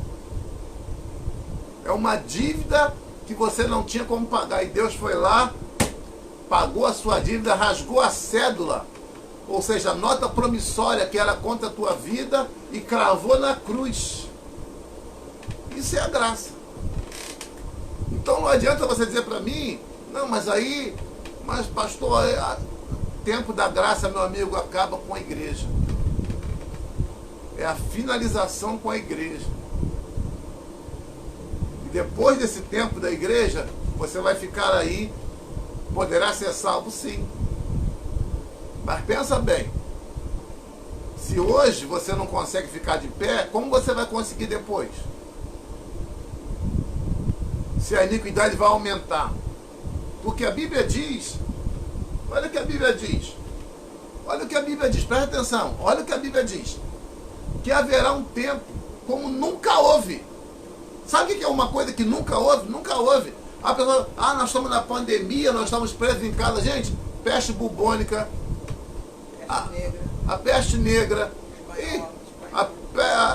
É uma dívida que você não tinha como pagar. E Deus foi lá, pagou a sua dívida, rasgou a cédula, ou seja, a nota promissória que era contra a tua vida, e cravou na cruz. Isso é a graça. Então não adianta você dizer para mim, não, mas pastor, o tempo da graça, meu amigo, acaba com a igreja. É a finalização com a igreja. E depois desse tempo da igreja, você vai ficar aí, poderá ser salvo sim. Mas pensa bem, se hoje você não consegue ficar de pé, como você vai conseguir depois? Se a iniquidade vai aumentar. Porque a Bíblia diz, olha o que a Bíblia diz. Olha o que a Bíblia diz, presta atenção, olha o que a Bíblia diz. Que haverá um tempo como nunca houve. Sabe o que é uma coisa que nunca houve? Nunca houve. A pessoa, nós estamos na pandemia, nós estamos presos em casa. Gente, peste bubônica, a peste negra,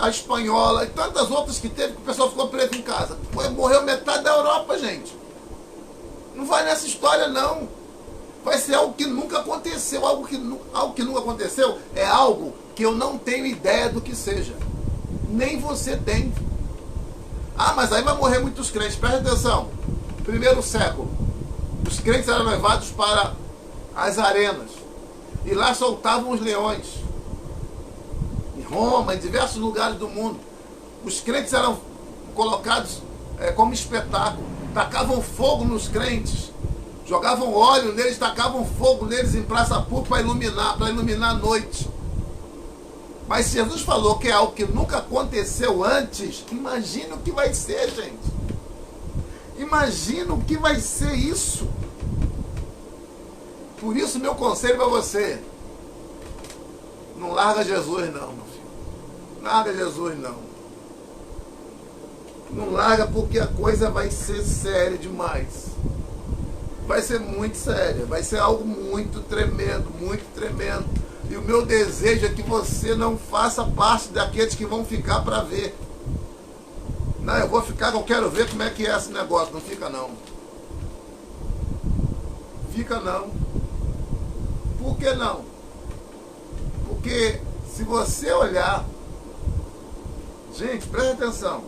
a espanhola e tantas outras que teve, que o pessoal ficou preso em casa. Morreu metade da Europa, gente. Não vai nessa história, não. Vai ser algo que nunca aconteceu. Algo que nunca aconteceu é algo que eu não tenho ideia do que seja. Nem você tem. Mas aí vai morrer muitos crentes. Presta atenção. Primeiro século, os crentes eram levados para as arenas. E lá soltavam os leões. Em Roma, em diversos lugares do mundo. Os crentes eram colocados como espetáculo. Tacavam fogo nos crentes, jogavam óleo neles, tacavam fogo neles em praça pública para iluminar a noite. Mas Jesus falou que é algo que nunca aconteceu antes. Imagina o que vai ser, gente. Imagina o que vai ser isso. Por isso, meu conselho para você: não larga Jesus não, meu filho. Não larga Jesus não. Não larga, porque a coisa vai ser séria demais. Vai ser muito séria. Vai ser algo muito tremendo, muito tremendo. E o meu desejo é que você não faça parte daqueles que vão ficar para ver. Não, eu vou ficar, eu quero ver como é que é esse negócio. Não fica não. Fica não. Por que não? Porque se você olhar, gente, presta atenção,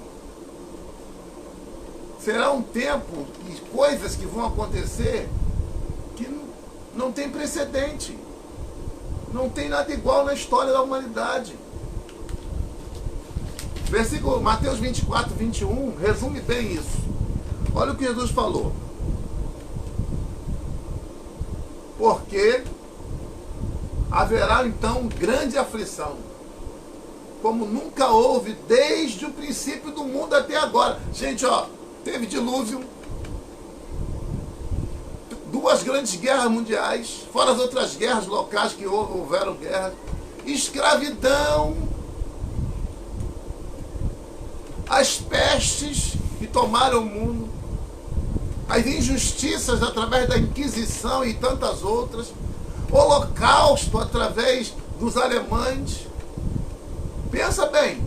será um tempo e coisas que vão acontecer que não tem precedente. Não tem nada igual na história da humanidade. Versículo Mateus 24, 21 resume bem isso. Olha o que Jesus falou. Porque haverá então grande aflição, como nunca houve desde o princípio do mundo até agora. Gente, ó, teve dilúvio, 2 grandes guerras mundiais, fora as outras guerras locais que houveram guerras, escravidão, as pestes que tomaram o mundo, as injustiças através da Inquisição e tantas outras, Holocausto através dos alemães. Pensa bem,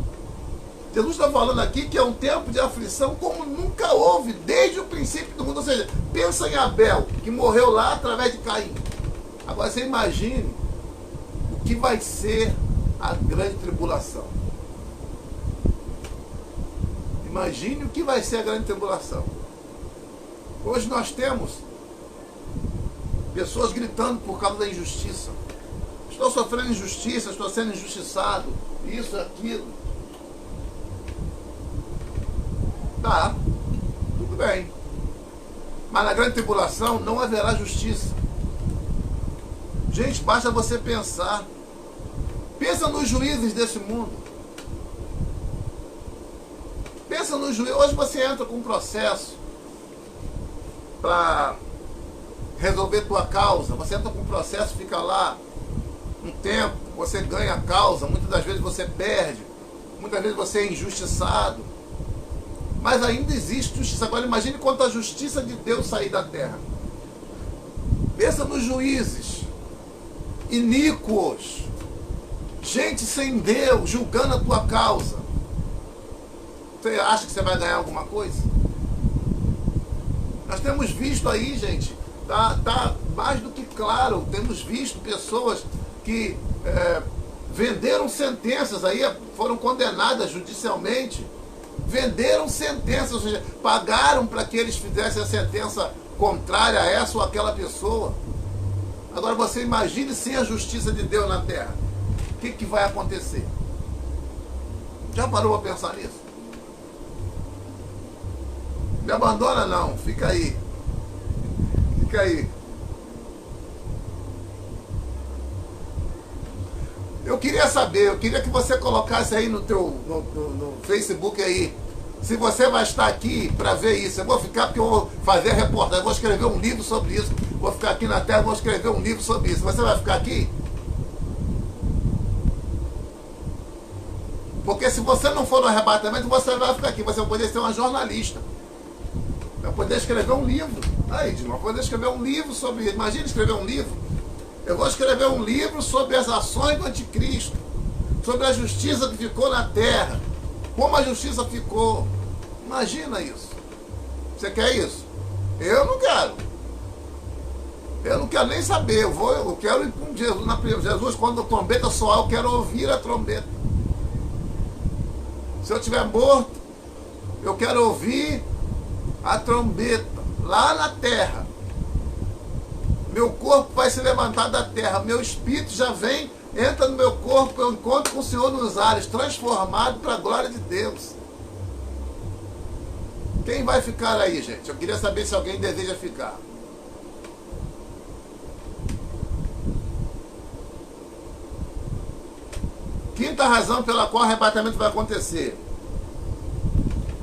Jesus está falando aqui que é um tempo de aflição como nunca houve desde o princípio do mundo. Ou seja, pensa em Abel, que morreu lá através de Caim. Agora você imagine o que vai ser a grande tribulação. Imagine o que vai ser a grande tribulação. Hoje nós temos pessoas gritando por causa da injustiça. Estou sofrendo injustiça, estou sendo injustiçado, isso, aquilo. Tá, tudo bem. Mas na grande tribulação não haverá justiça. Gente, basta você pensar. Pensa nos juízes desse mundo. Pensa nos juízes. Hoje você entra com um processo para resolver tua causa. Você entra com um processo, fica lá um tempo, você ganha a causa, muitas das vezes você perde, muitas vezes você é injustiçado. Mas ainda existe justiça. Agora imagine quanto a justiça de Deus sair da terra. Pensa nos juízes iníquos, gente sem Deus julgando a tua causa. Você acha que você vai ganhar alguma coisa? Nós temos visto aí, gente, tá mais do que claro, temos visto pessoas que venderam sentenças aí, foram condenadas judicialmente, venderam sentenças, ou seja, pagaram para que eles fizessem a sentença contrária a essa ou aquela pessoa. Agora você imagine sem a justiça de Deus na terra. O que vai acontecer? Já parou para pensar nisso? Me abandona não, fica aí. Fica aí. Eu queria saber, eu queria que você colocasse aí no Facebook aí, se você vai estar aqui para ver isso. Eu vou ficar porque eu vou fazer a reportagem, eu vou escrever um livro sobre isso. Vou ficar aqui na terra, vou escrever um livro sobre isso. Você vai ficar aqui? Porque se você não for no arrebatamento, você vai ficar aqui. Você vai poder ser uma jornalista. Vai poder escrever um livro. Aí, Dilma, vai poder escrever um livro sobre isso. Imagina escrever um livro. Eu vou escrever um livro sobre as ações do anticristo, sobre a justiça que ficou na terra, como a justiça ficou. Imagina isso. Você quer isso? Eu não quero. Eu não quero nem saber. Eu quero ir com Jesus. Jesus, quando a trombeta soar, eu quero ouvir a trombeta. Se eu estiver morto, eu quero ouvir a trombeta lá na terra. Meu corpo vai se levantar da terra, meu espírito já vem, entra no meu corpo, eu encontro com o Senhor nos ares, transformado para a glória de Deus. Quem vai ficar aí, gente? Eu queria saber se alguém deseja ficar. Quinta razão pela qual o arrebatamento vai acontecer.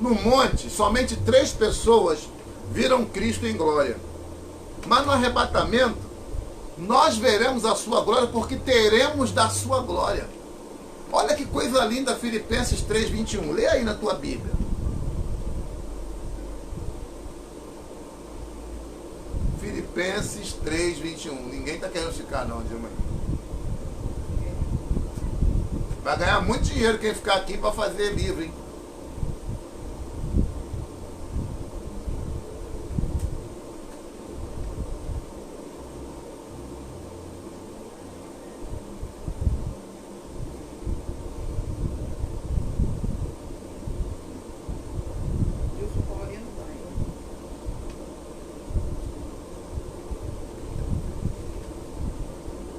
No monte, somente 3 pessoas viram Cristo em glória. Mas no arrebatamento, nós veremos a sua glória porque teremos da sua glória. Olha que coisa linda, Filipenses 3:21. Lê aí na tua Bíblia. Filipenses 3:21. Ninguém está querendo ficar não, Dilma. Vai ganhar muito dinheiro quem ficar aqui para fazer livro, hein?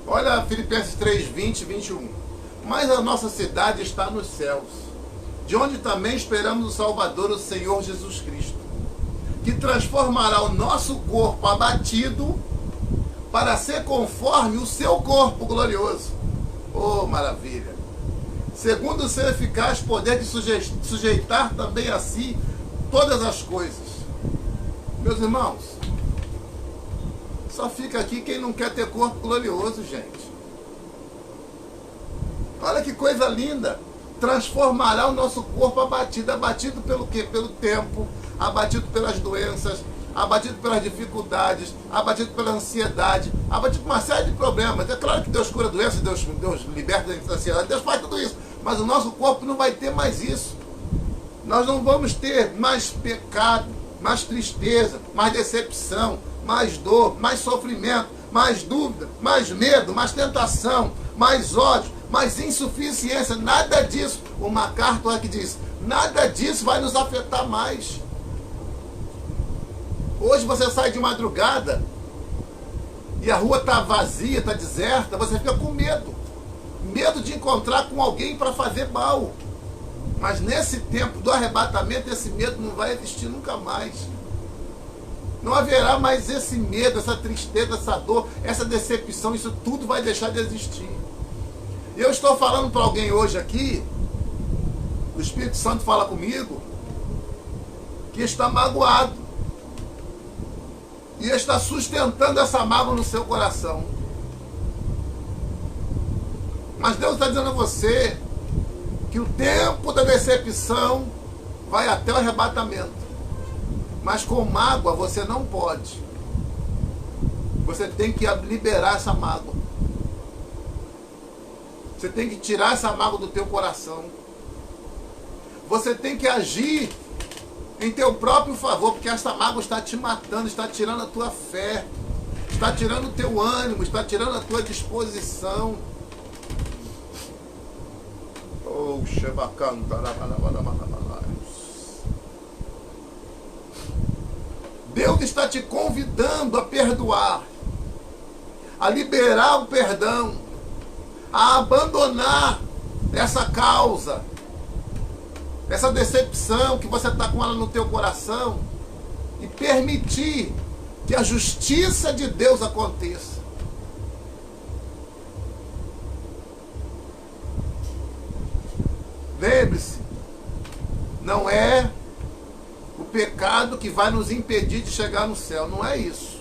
Olha Filipenses 3:20-21. Mas a nossa cidade está nos céus, de onde também esperamos o Salvador, o Senhor Jesus Cristo, que transformará o nosso corpo abatido para ser conforme o seu corpo glorioso. Oh, maravilha! Segundo o seu eficaz poder de sujeitar também a si todas as coisas. Meus irmãos, só fica aqui quem não quer ter corpo glorioso, gente. Olha que coisa linda. Transformará o nosso corpo abatido. Abatido pelo quê? Pelo tempo. Abatido pelas doenças. Abatido pelas dificuldades. Abatido pela ansiedade. Abatido por uma série de problemas. É claro que Deus cura a doença, Deus liberta da ansiedade. Deus faz tudo isso. Mas o nosso corpo não vai ter mais isso. Nós não vamos ter mais pecado, mais tristeza, mais decepção, mais dor, mais sofrimento, mais dúvida, mais medo, mais tentação, mais ódio, mais insuficiência. Nada disso. O MacArthur aqui diz, nada disso vai nos afetar mais. Hoje você sai de madrugada e a rua está vazia, está deserta, você fica com medo. Medo de encontrar com alguém para fazer mal. Mas nesse tempo do arrebatamento, esse medo não vai existir nunca mais. Não haverá mais esse medo, essa tristeza, essa dor, essa decepção. Isso tudo vai deixar de existir. E eu estou falando para alguém hoje aqui, o Espírito Santo fala comigo, que está magoado. E está sustentando essa mágoa no seu coração. Mas Deus está dizendo a você que o tempo da decepção vai até o arrebatamento. Mas com mágoa você não pode. Você tem que liberar essa mágoa. Você tem que tirar essa mágoa do teu coração. Você tem que agir em teu próprio favor, porque essa mágoa está te matando, está tirando a tua fé, está tirando o teu ânimo, está tirando a tua disposição. Oh, Deus está te convidando a perdoar, a liberar o perdão, a abandonar essa causa, essa decepção que você está com ela no teu coração e permitir que a justiça de Deus aconteça. Lembre-se, não é o pecado que vai nos impedir de chegar no céu, não é isso.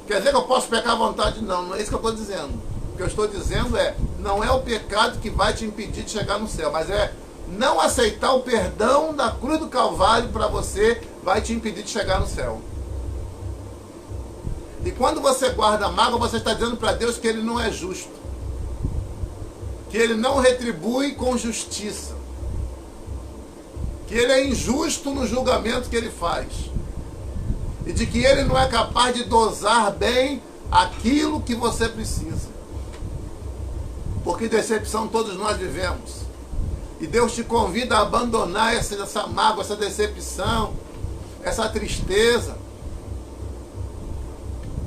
Quer dizer que eu posso pecar à vontade? Não, não é isso que eu estou dizendo. O que eu estou dizendo é, não é o pecado que vai te impedir de chegar no céu, mas é não aceitar o perdão da cruz do Calvário para você vai te impedir de chegar no céu. E quando você guarda a mágoa, você está dizendo para Deus que Ele não é justo, que Ele não retribui com justiça, que Ele é injusto no julgamento que Ele faz, e de que Ele não é capaz de dosar bem aquilo que você precisa. Porque decepção todos nós vivemos. E Deus te convida a abandonar essa mágoa, essa decepção, essa tristeza.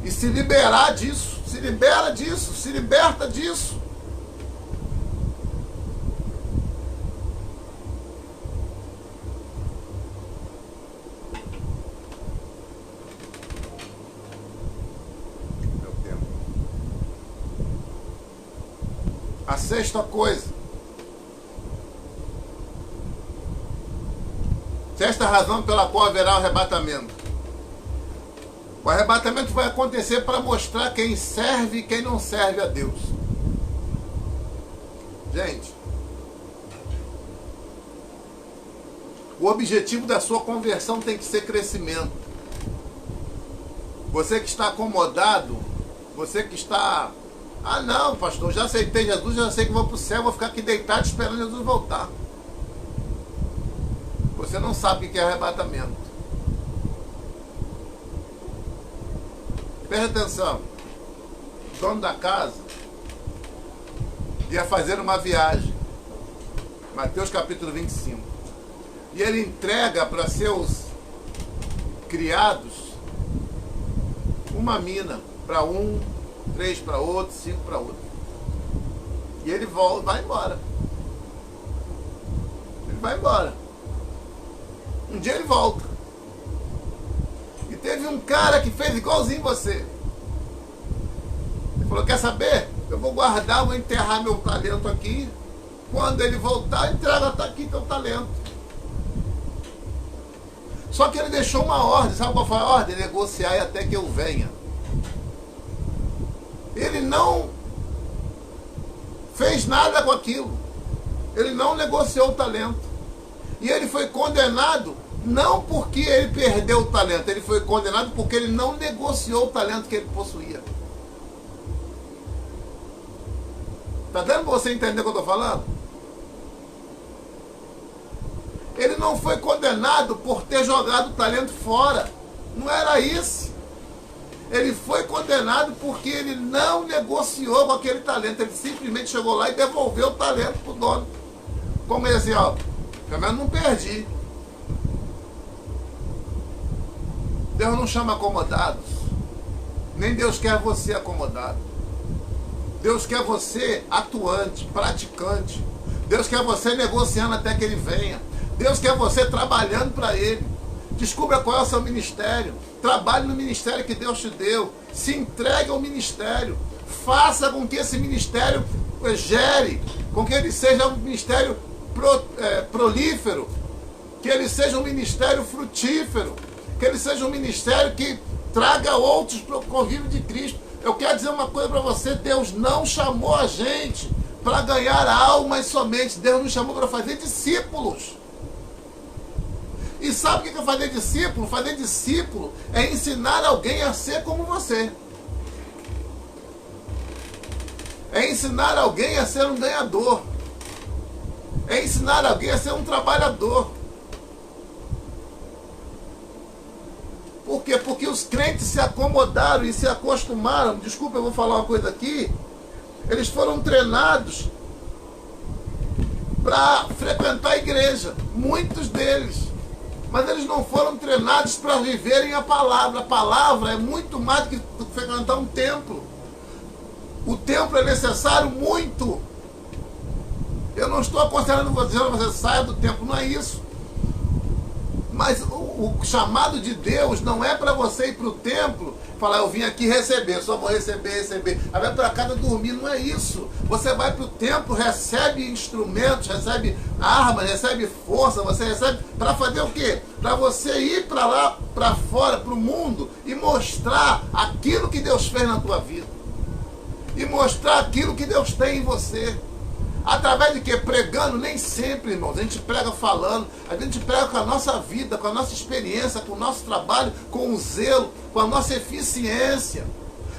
E se liberar disso. Se libera disso. Se liberta disso. A sexta coisa. Sexta razão pela qual haverá o arrebatamento. O arrebatamento vai acontecer para mostrar quem serve e quem não serve a Deus. Gente, o objetivo da sua conversão tem que ser crescimento. Você que está acomodado, você que está... Ah não, pastor, já aceitei Jesus, já sei que vou para o céu, vou ficar aqui deitado esperando Jesus voltar. Você não sabe o que é arrebatamento. Presta atenção. O dono da casa ia fazer uma viagem. Mateus capítulo 25. E ele entrega para seus criados uma mina. Para um, 3 para outro, 5 para outro. E ele volta, vai embora. Ele vai embora. Um dia ele volta. E teve um cara que fez igualzinho você. Ele falou, quer saber? Eu vou guardar, vou enterrar meu talento aqui. Quando ele voltar, entrega aqui teu talento. Só que ele deixou uma ordem. Sabe qual foi a ordem? Negociar até que eu venha. Ele não fez nada com aquilo. Ele não negociou o talento. E ele foi condenado não porque ele perdeu o talento. Ele foi condenado porque ele não negociou o talento que ele possuía. Está dando para você entender o que eu estou falando? Ele não foi condenado por ter jogado o talento fora. Não era isso. Ele foi condenado porque ele não negociou com aquele talento. Ele simplesmente chegou lá e devolveu o talento para o dono. Como ele assim, ó, pelo menos não perdi. Deus não chama acomodados. Nem Deus quer você acomodado. Deus quer você atuante, praticante. Deus quer você negociando até que Ele venha. Deus quer você trabalhando para Ele. Descubra qual é o seu ministério. Trabalhe no ministério que Deus te deu. Se entregue ao ministério. Faça com que esse ministério gere, com que ele seja um ministério prolífero, que ele seja um ministério frutífero, que ele seja um ministério que traga outros para o convívio de Cristo. Eu quero dizer uma coisa para você, Deus não chamou a gente para ganhar almas somente, Deus nos chamou para fazer discípulos. E sabe o que é fazer discípulo? Fazer discípulo é ensinar alguém a ser como você. É ensinar alguém a ser um ganhador. É ensinar alguém a ser um trabalhador. Por quê? Porque os crentes se acomodaram e se acostumaram. Desculpa, eu vou falar uma coisa aqui. Eles foram treinados para frequentar a igreja. Muitos deles. Mas eles não foram treinados para viverem a palavra. A palavra é muito mais do que frequentar um templo. O templo é necessário muito. Eu não estou aconselhando você, você saia do templo, não é isso. Mas o chamado de Deus não é para você ir para o templo e falar, eu vim aqui receber, só vou receber. Aí vai para casa dormir, não é isso. Você vai para o templo, recebe instrumentos, recebe armas, recebe força, você recebe para fazer o quê? Para você ir para lá, para fora, para o mundo e mostrar aquilo que Deus fez na tua vida. E mostrar aquilo que Deus tem em você. Através de quê? Pregando, nem sempre, irmãos. A gente prega falando, a gente prega com a nossa vida, com a nossa experiência, com o nosso trabalho, com o zelo, com a nossa eficiência.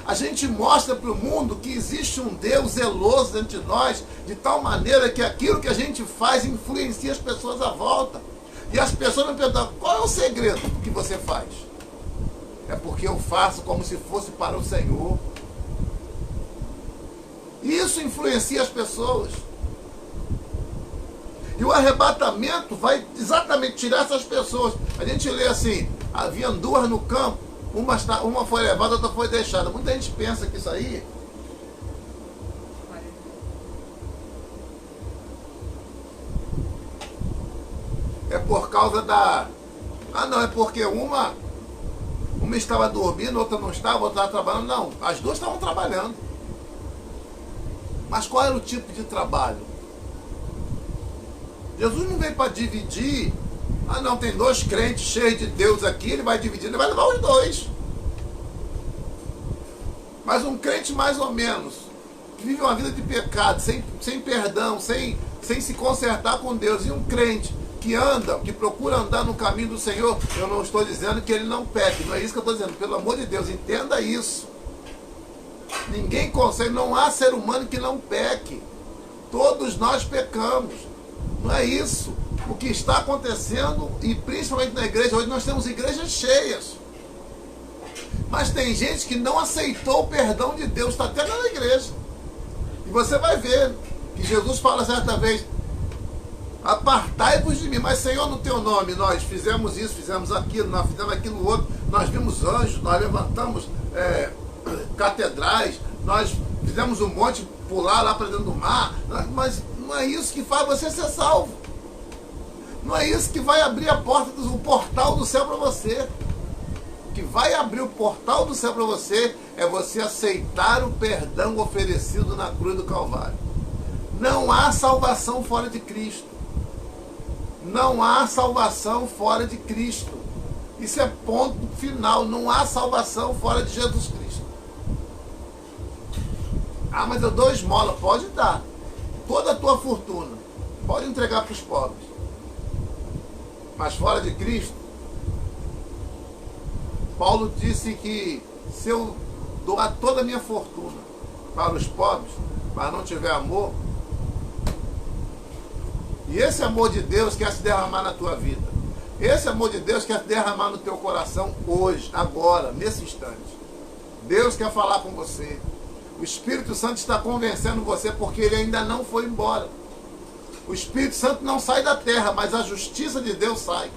A gente mostra para o mundo que existe um Deus zeloso dentro de nós, de tal maneira que aquilo que a gente faz influencia as pessoas à volta. E as pessoas me perguntam, qual é o segredo que você faz? É porque eu faço como se fosse para o Senhor. E isso influencia as pessoas. E o arrebatamento vai exatamente tirar essas pessoas. A gente lê assim, haviam duas no campo, uma foi levada, outra foi deixada. Muita gente pensa que isso aí é por causa da... Ah não, é porque uma estava dormindo, outra não estava, outra estava trabalhando. Não, as duas estavam trabalhando. Mas qual era o tipo de trabalho? Jesus não veio para dividir. Ah não, tem dois crentes cheios de Deus aqui, ele vai dividir, ele vai levar os dois. Mas um crente mais ou menos, que vive uma vida de pecado, sem perdão, sem se consertar com Deus, e um crente que anda, que procura andar no caminho do Senhor, eu não estou dizendo que ele não peque, não é isso que eu estou dizendo, pelo amor de Deus, entenda isso. Ninguém consegue, não há ser humano que não peque. Todos nós pecamos. Não é isso. O que está acontecendo, e principalmente na igreja, hoje nós temos igrejas cheias. Mas tem gente que não aceitou o perdão de Deus, está até na igreja. E você vai ver que Jesus fala certa vez, apartai-vos de mim, mas Senhor, no teu nome, nós fizemos isso, fizemos aquilo, nós fizemos aquilo outro, nós vimos anjos, nós levantamos catedrais, nós fizemos um monte pular lá para dentro do mar, mas não é isso que faz você ser salvo. Não é isso que vai abrir a porta, o portal do céu para você. O que vai abrir o portal do céu para você é você aceitar o perdão oferecido na cruz do Calvário. Não há salvação fora de Cristo. Não há salvação fora de Cristo. Isso é ponto final. Não há salvação fora de Jesus Cristo. Ah, mas eu dou esmola. Pode dar. Toda a tua fortuna. Pode entregar para os pobres. Mas fora de Cristo, Paulo disse que se eu doar toda a minha fortuna para os pobres, mas não tiver amor, e esse amor de Deus quer se derramar na tua vida. Esse amor de Deus quer se derramar no teu coração hoje, agora, nesse instante. Deus quer falar com você. O Espírito Santo está convencendo você porque ele ainda não foi embora. O Espírito Santo não sai da terra, mas a justiça de Deus sai.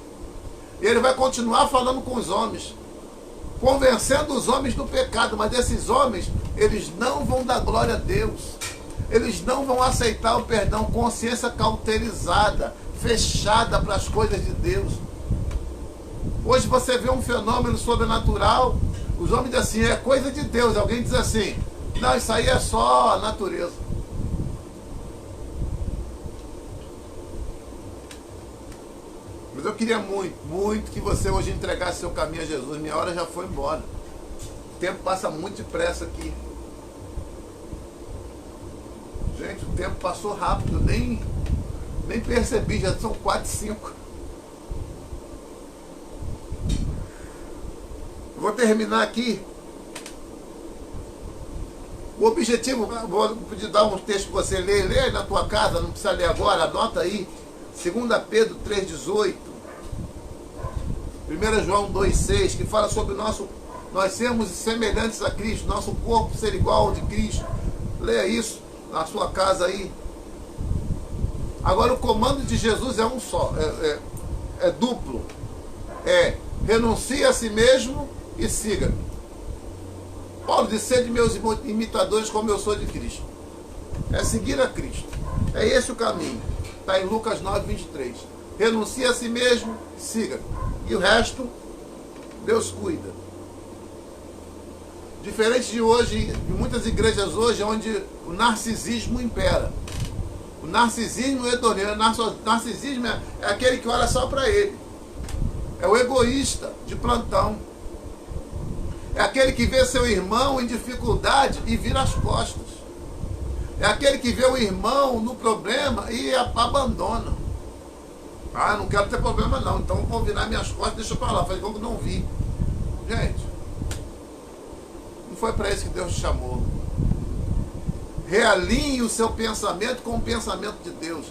E ele vai continuar falando com os homens, convencendo os homens do pecado, mas esses homens, eles não vão dar glória a Deus. Eles não vão aceitar o perdão, consciência cauterizada, fechada para as coisas de Deus. Hoje você vê um fenômeno sobrenatural, os homens dizem assim, é coisa de Deus. Alguém diz assim, não, isso aí é só a natureza. Mas eu queria muito, muito que você hoje entregasse seu caminho a Jesus. Minha hora já foi embora. O tempo passa muito depressa aqui. Gente, o tempo passou rápido, nem percebi, já são 4h05. Vou terminar aqui. O objetivo, vou pedir dar um texto para você ler, lê aí na tua casa, não precisa ler agora, anota aí. 2 Pedro 3,18, 1 João 2,6, que fala sobre nós sermos semelhantes a Cristo, nosso corpo ser igual ao de Cristo. Leia isso na sua casa aí. Agora o comando de Jesus é um só, é duplo. Renuncie a si mesmo e siga. Paulo disse, sede meus imitadores como eu sou de Cristo. É seguir a Cristo. É esse o caminho. Está em Lucas 9:23. Renuncie a si mesmo e siga. E o resto, Deus cuida. Diferente de hoje, de muitas igrejas hoje, onde o narcisismo impera. O narcisismo é hedonista. O narcisismo é aquele que olha só para ele. É o egoísta de plantão. É aquele que vê seu irmão em dificuldade e vira as costas. É aquele que vê o irmão no problema e abandona. Ah, não quero ter problema não, então vou virar minhas costas e deixa para lá. Faz como que não vi. Gente, não foi para isso que Deus te chamou. Realinhe o seu pensamento com o pensamento de Deus.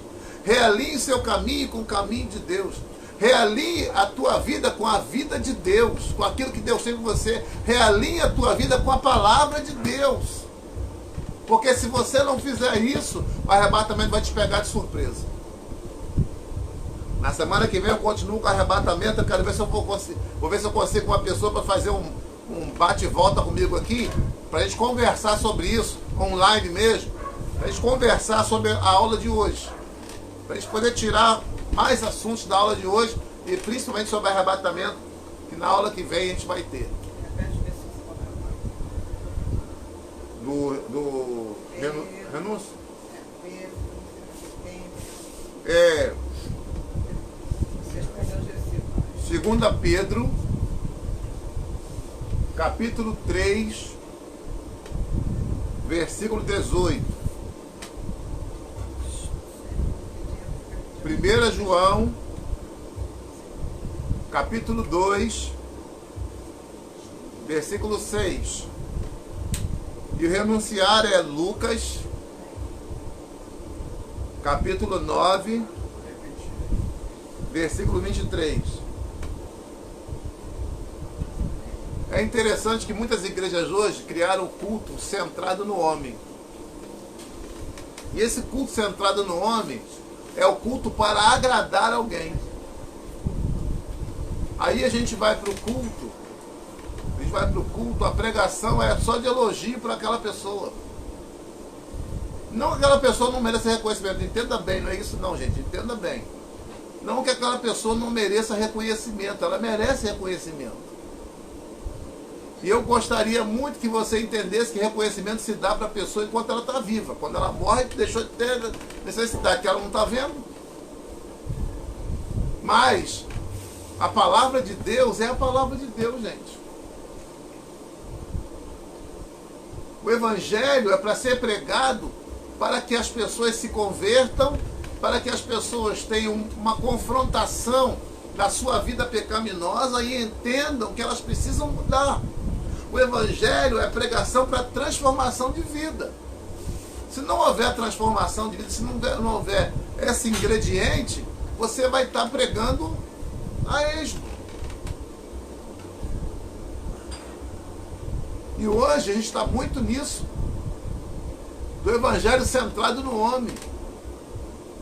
Realinhe o seu caminho com o caminho de Deus. Realinhe a tua vida com a vida de Deus, com aquilo que Deus tem com você. Realinhe a tua vida com a palavra de Deus. Porque se você não fizer isso, o arrebatamento vai te pegar de surpresa. Na semana que vem eu continuo com o arrebatamento. Eu quero ver se eu vou ver se eu consigo uma pessoa para fazer um bate e volta comigo aqui, para a gente conversar sobre isso, online mesmo, para a gente conversar sobre a aula de hoje, para a gente poder tirar mais assuntos da aula de hoje e principalmente sobre arrebatamento, que na aula que vem a gente vai ter. Renúncia. 2 Pedro, capítulo 3, versículo 18. 1 João, capítulo 2, versículo 6. E o renunciar é Lucas, capítulo 9, versículo 23. É interessante que muitas igrejas hoje criaram um culto centrado no homem. E esse culto centrado no homem é o culto para agradar alguém. Aí a gente vai para o culto, a pregação é só de elogio para aquela pessoa. Não que aquela pessoa não mereça reconhecimento, entenda bem, não é isso não, gente, entenda bem. Não que aquela pessoa não mereça reconhecimento, ela merece reconhecimento. E eu gostaria muito que você entendesse que reconhecimento se dá para a pessoa enquanto ela está viva. Quando ela morre, deixou de ter necessidade, que ela não está vendo. Mas a palavra de Deus é a palavra de Deus, gente. O Evangelho é para ser pregado para que as pessoas se convertam, para que as pessoas tenham uma confrontação da sua vida pecaminosa e entendam que elas precisam mudar. O Evangelho é pregação para transformação de vida. Se não houver transformação de vida, se não houver esse ingrediente, você vai estar pregando a esmo. E hoje a gente está muito nisso, do Evangelho centrado no homem,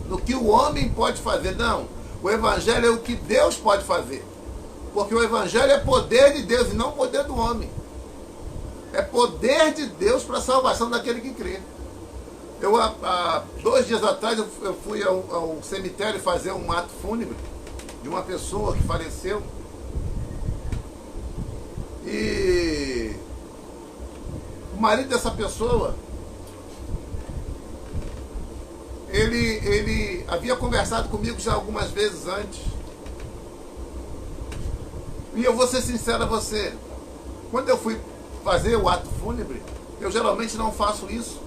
no que o homem pode fazer. Não, o Evangelho é o que Deus pode fazer, porque o Evangelho é poder de Deus e não poder do homem. É poder de Deus para a salvação daquele que crê. Há 2 dias atrás eu fui ao cemitério fazer um ato fúnebre de uma pessoa que faleceu. E o marido dessa pessoa, ele havia conversado comigo já algumas vezes antes. E eu vou ser sincero a você, quando eu fui fazer o ato fúnebre, eu geralmente não faço isso.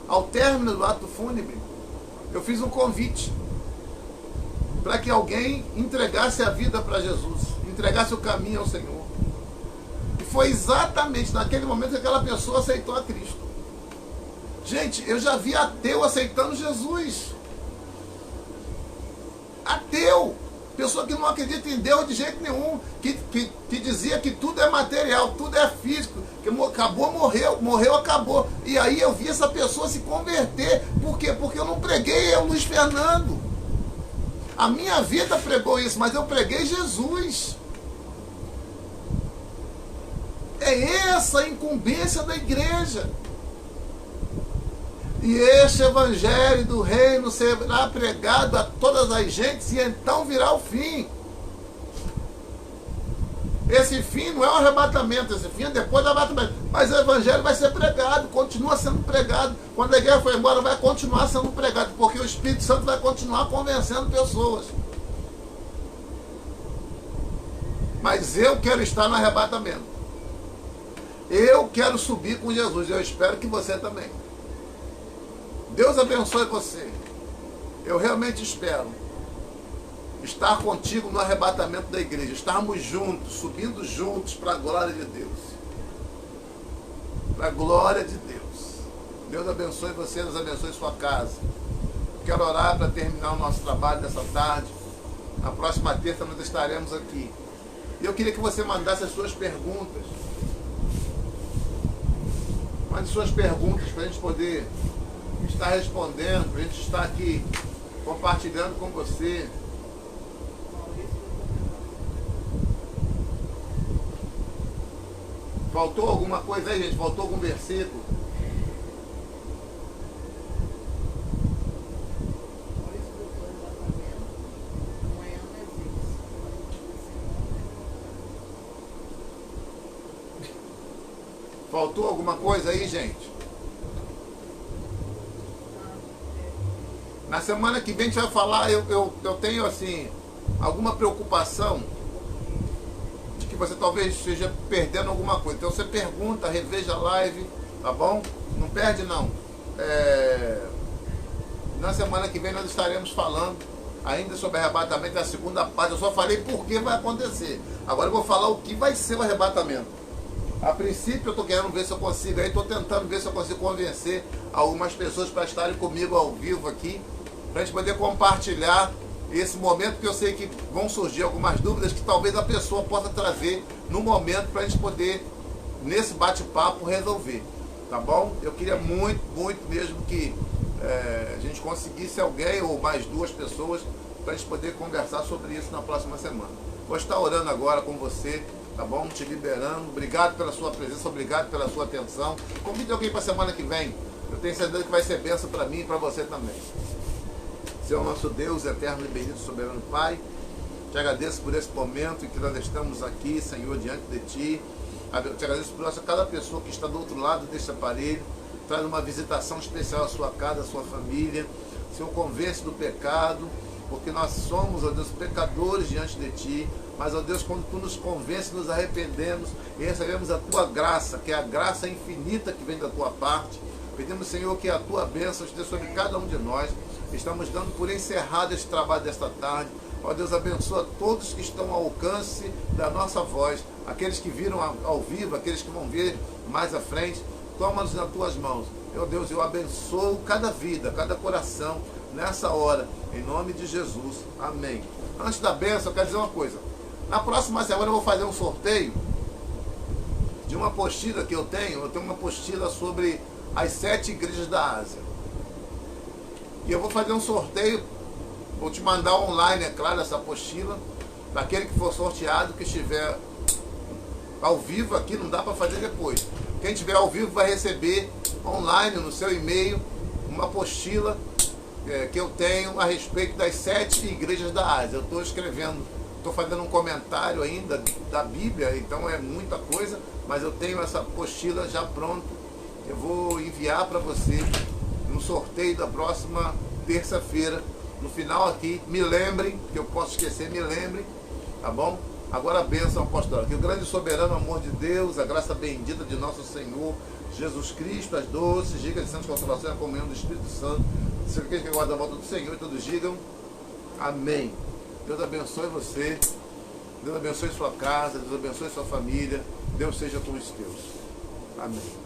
Ao término do ato fúnebre, eu fiz um convite para que alguém entregasse a vida para Jesus, entregasse o caminho ao Senhor. E foi exatamente naquele momento que aquela pessoa aceitou a Cristo. Gente, eu já vi ateu aceitando Jesus. Ateu! Pessoa que não acredita em Deus de jeito nenhum, que dizia que tudo é material, tudo é físico, que acabou, morreu, acabou. E aí eu vi essa pessoa se converter. Por quê? Porque eu não preguei o Luiz Fernando. A minha vida pregou isso, mas eu preguei Jesus. É essa a incumbência da igreja. E este evangelho do reino será pregado a todas as gentes e então virá o fim. Esse fim não é um arrebatamento, esse fim é depois do arrebatamento. Mas o evangelho vai ser pregado, continua sendo pregado. Quando a igreja for embora, vai continuar sendo pregado, porque o Espírito Santo vai continuar convencendo pessoas. Mas eu quero estar no arrebatamento. Eu quero subir com Jesus, eu espero que você também. Deus abençoe você. Eu realmente espero estar contigo no arrebatamento da igreja, estarmos juntos, subindo juntos para a glória de Deus. Para a glória de Deus. Deus abençoe você, Deus abençoe sua casa. Quero orar para terminar o nosso trabalho dessa tarde. Na próxima terça nós estaremos aqui. E eu queria que você mandasse as suas perguntas. Mande suas perguntas para a gente poder estar respondendo, para a gente estar aqui compartilhando com você. Faltou alguma coisa aí, gente? Faltou algum versículo? Faltou alguma coisa aí, gente? Na semana que vem a gente vai falar, eu tenho assim, alguma preocupação que você talvez esteja perdendo alguma coisa. Então você pergunta, reveja a live, tá bom? Não perde não. Na semana que vem nós estaremos falando ainda sobre arrebatamento, da segunda parte. Eu só falei por que vai acontecer. Agora eu vou falar o que vai ser o arrebatamento. A princípio eu estou querendo ver se eu consigo, aí estou tentando ver se eu consigo convencer algumas pessoas para estarem comigo ao vivo aqui, para a gente poder compartilhar esse momento, que eu sei que vão surgir algumas dúvidas que talvez a pessoa possa trazer no momento para a gente poder, nesse bate-papo, resolver. Tá bom? Eu queria muito, muito mesmo que a gente conseguisse alguém ou mais duas pessoas para a gente poder conversar sobre isso na próxima semana. Vou estar orando agora com você, tá bom? Te liberando. Obrigado pela sua presença, obrigado pela sua atenção. Convide alguém para a semana que vem. Eu tenho certeza que vai ser bênção para mim e para você também. Senhor nosso Deus, eterno e bendito, soberano Pai, te agradeço por esse momento em que nós estamos aqui, Senhor, diante de Ti. Eu te agradeço por cada pessoa que está do outro lado deste aparelho. Traz uma visitação especial à sua casa, à sua família. Senhor, convence do pecado, porque nós somos, ó Deus, pecadores diante de Ti. Mas, ó Deus, quando Tu nos convences, nos arrependemos e recebemos a Tua graça, que é a graça infinita que vem da Tua parte. Pedimos, Senhor, que a Tua bênção esteja sobre cada um de nós. Estamos dando por encerrado este trabalho desta tarde. Ó Deus, abençoa todos que estão ao alcance da nossa voz, aqueles que viram ao vivo, aqueles que vão ver mais à frente. Toma-nos nas Tuas mãos. Meu Deus, eu abençoo cada vida, cada coração nessa hora, em nome de Jesus. Amém. Antes da bênção, eu quero dizer uma coisa. Na próxima semana eu vou fazer um sorteio de uma apostila que eu tenho. Eu tenho uma apostila sobre as 7 igrejas da Ásia. E eu vou fazer um sorteio, vou te mandar online, é claro, essa apostila. Daquele que for sorteado, que estiver ao vivo aqui, não dá para fazer depois. Quem estiver ao vivo vai receber online no seu e-mail uma apostila que eu tenho a respeito das 7 igrejas da Ásia. Eu estou escrevendo, estou fazendo um comentário ainda da Bíblia, então é muita coisa, mas eu tenho essa apostila já pronta. Eu vou enviar para você no sorteio da próxima terça-feira. No final aqui, me lembrem, que eu posso esquecer, me lembrem, tá bom? Agora a bênção apostólica. Que o grande e soberano amor de Deus, a graça bendita de nosso Senhor Jesus Cristo, as doces, gigas de santas consolações, a comunhão do Espírito Santo, se aqueles que aguardam a volta do Senhor, e todos digam amém. Deus abençoe você, Deus abençoe sua casa, Deus abençoe sua família, Deus seja com os teus. Amém.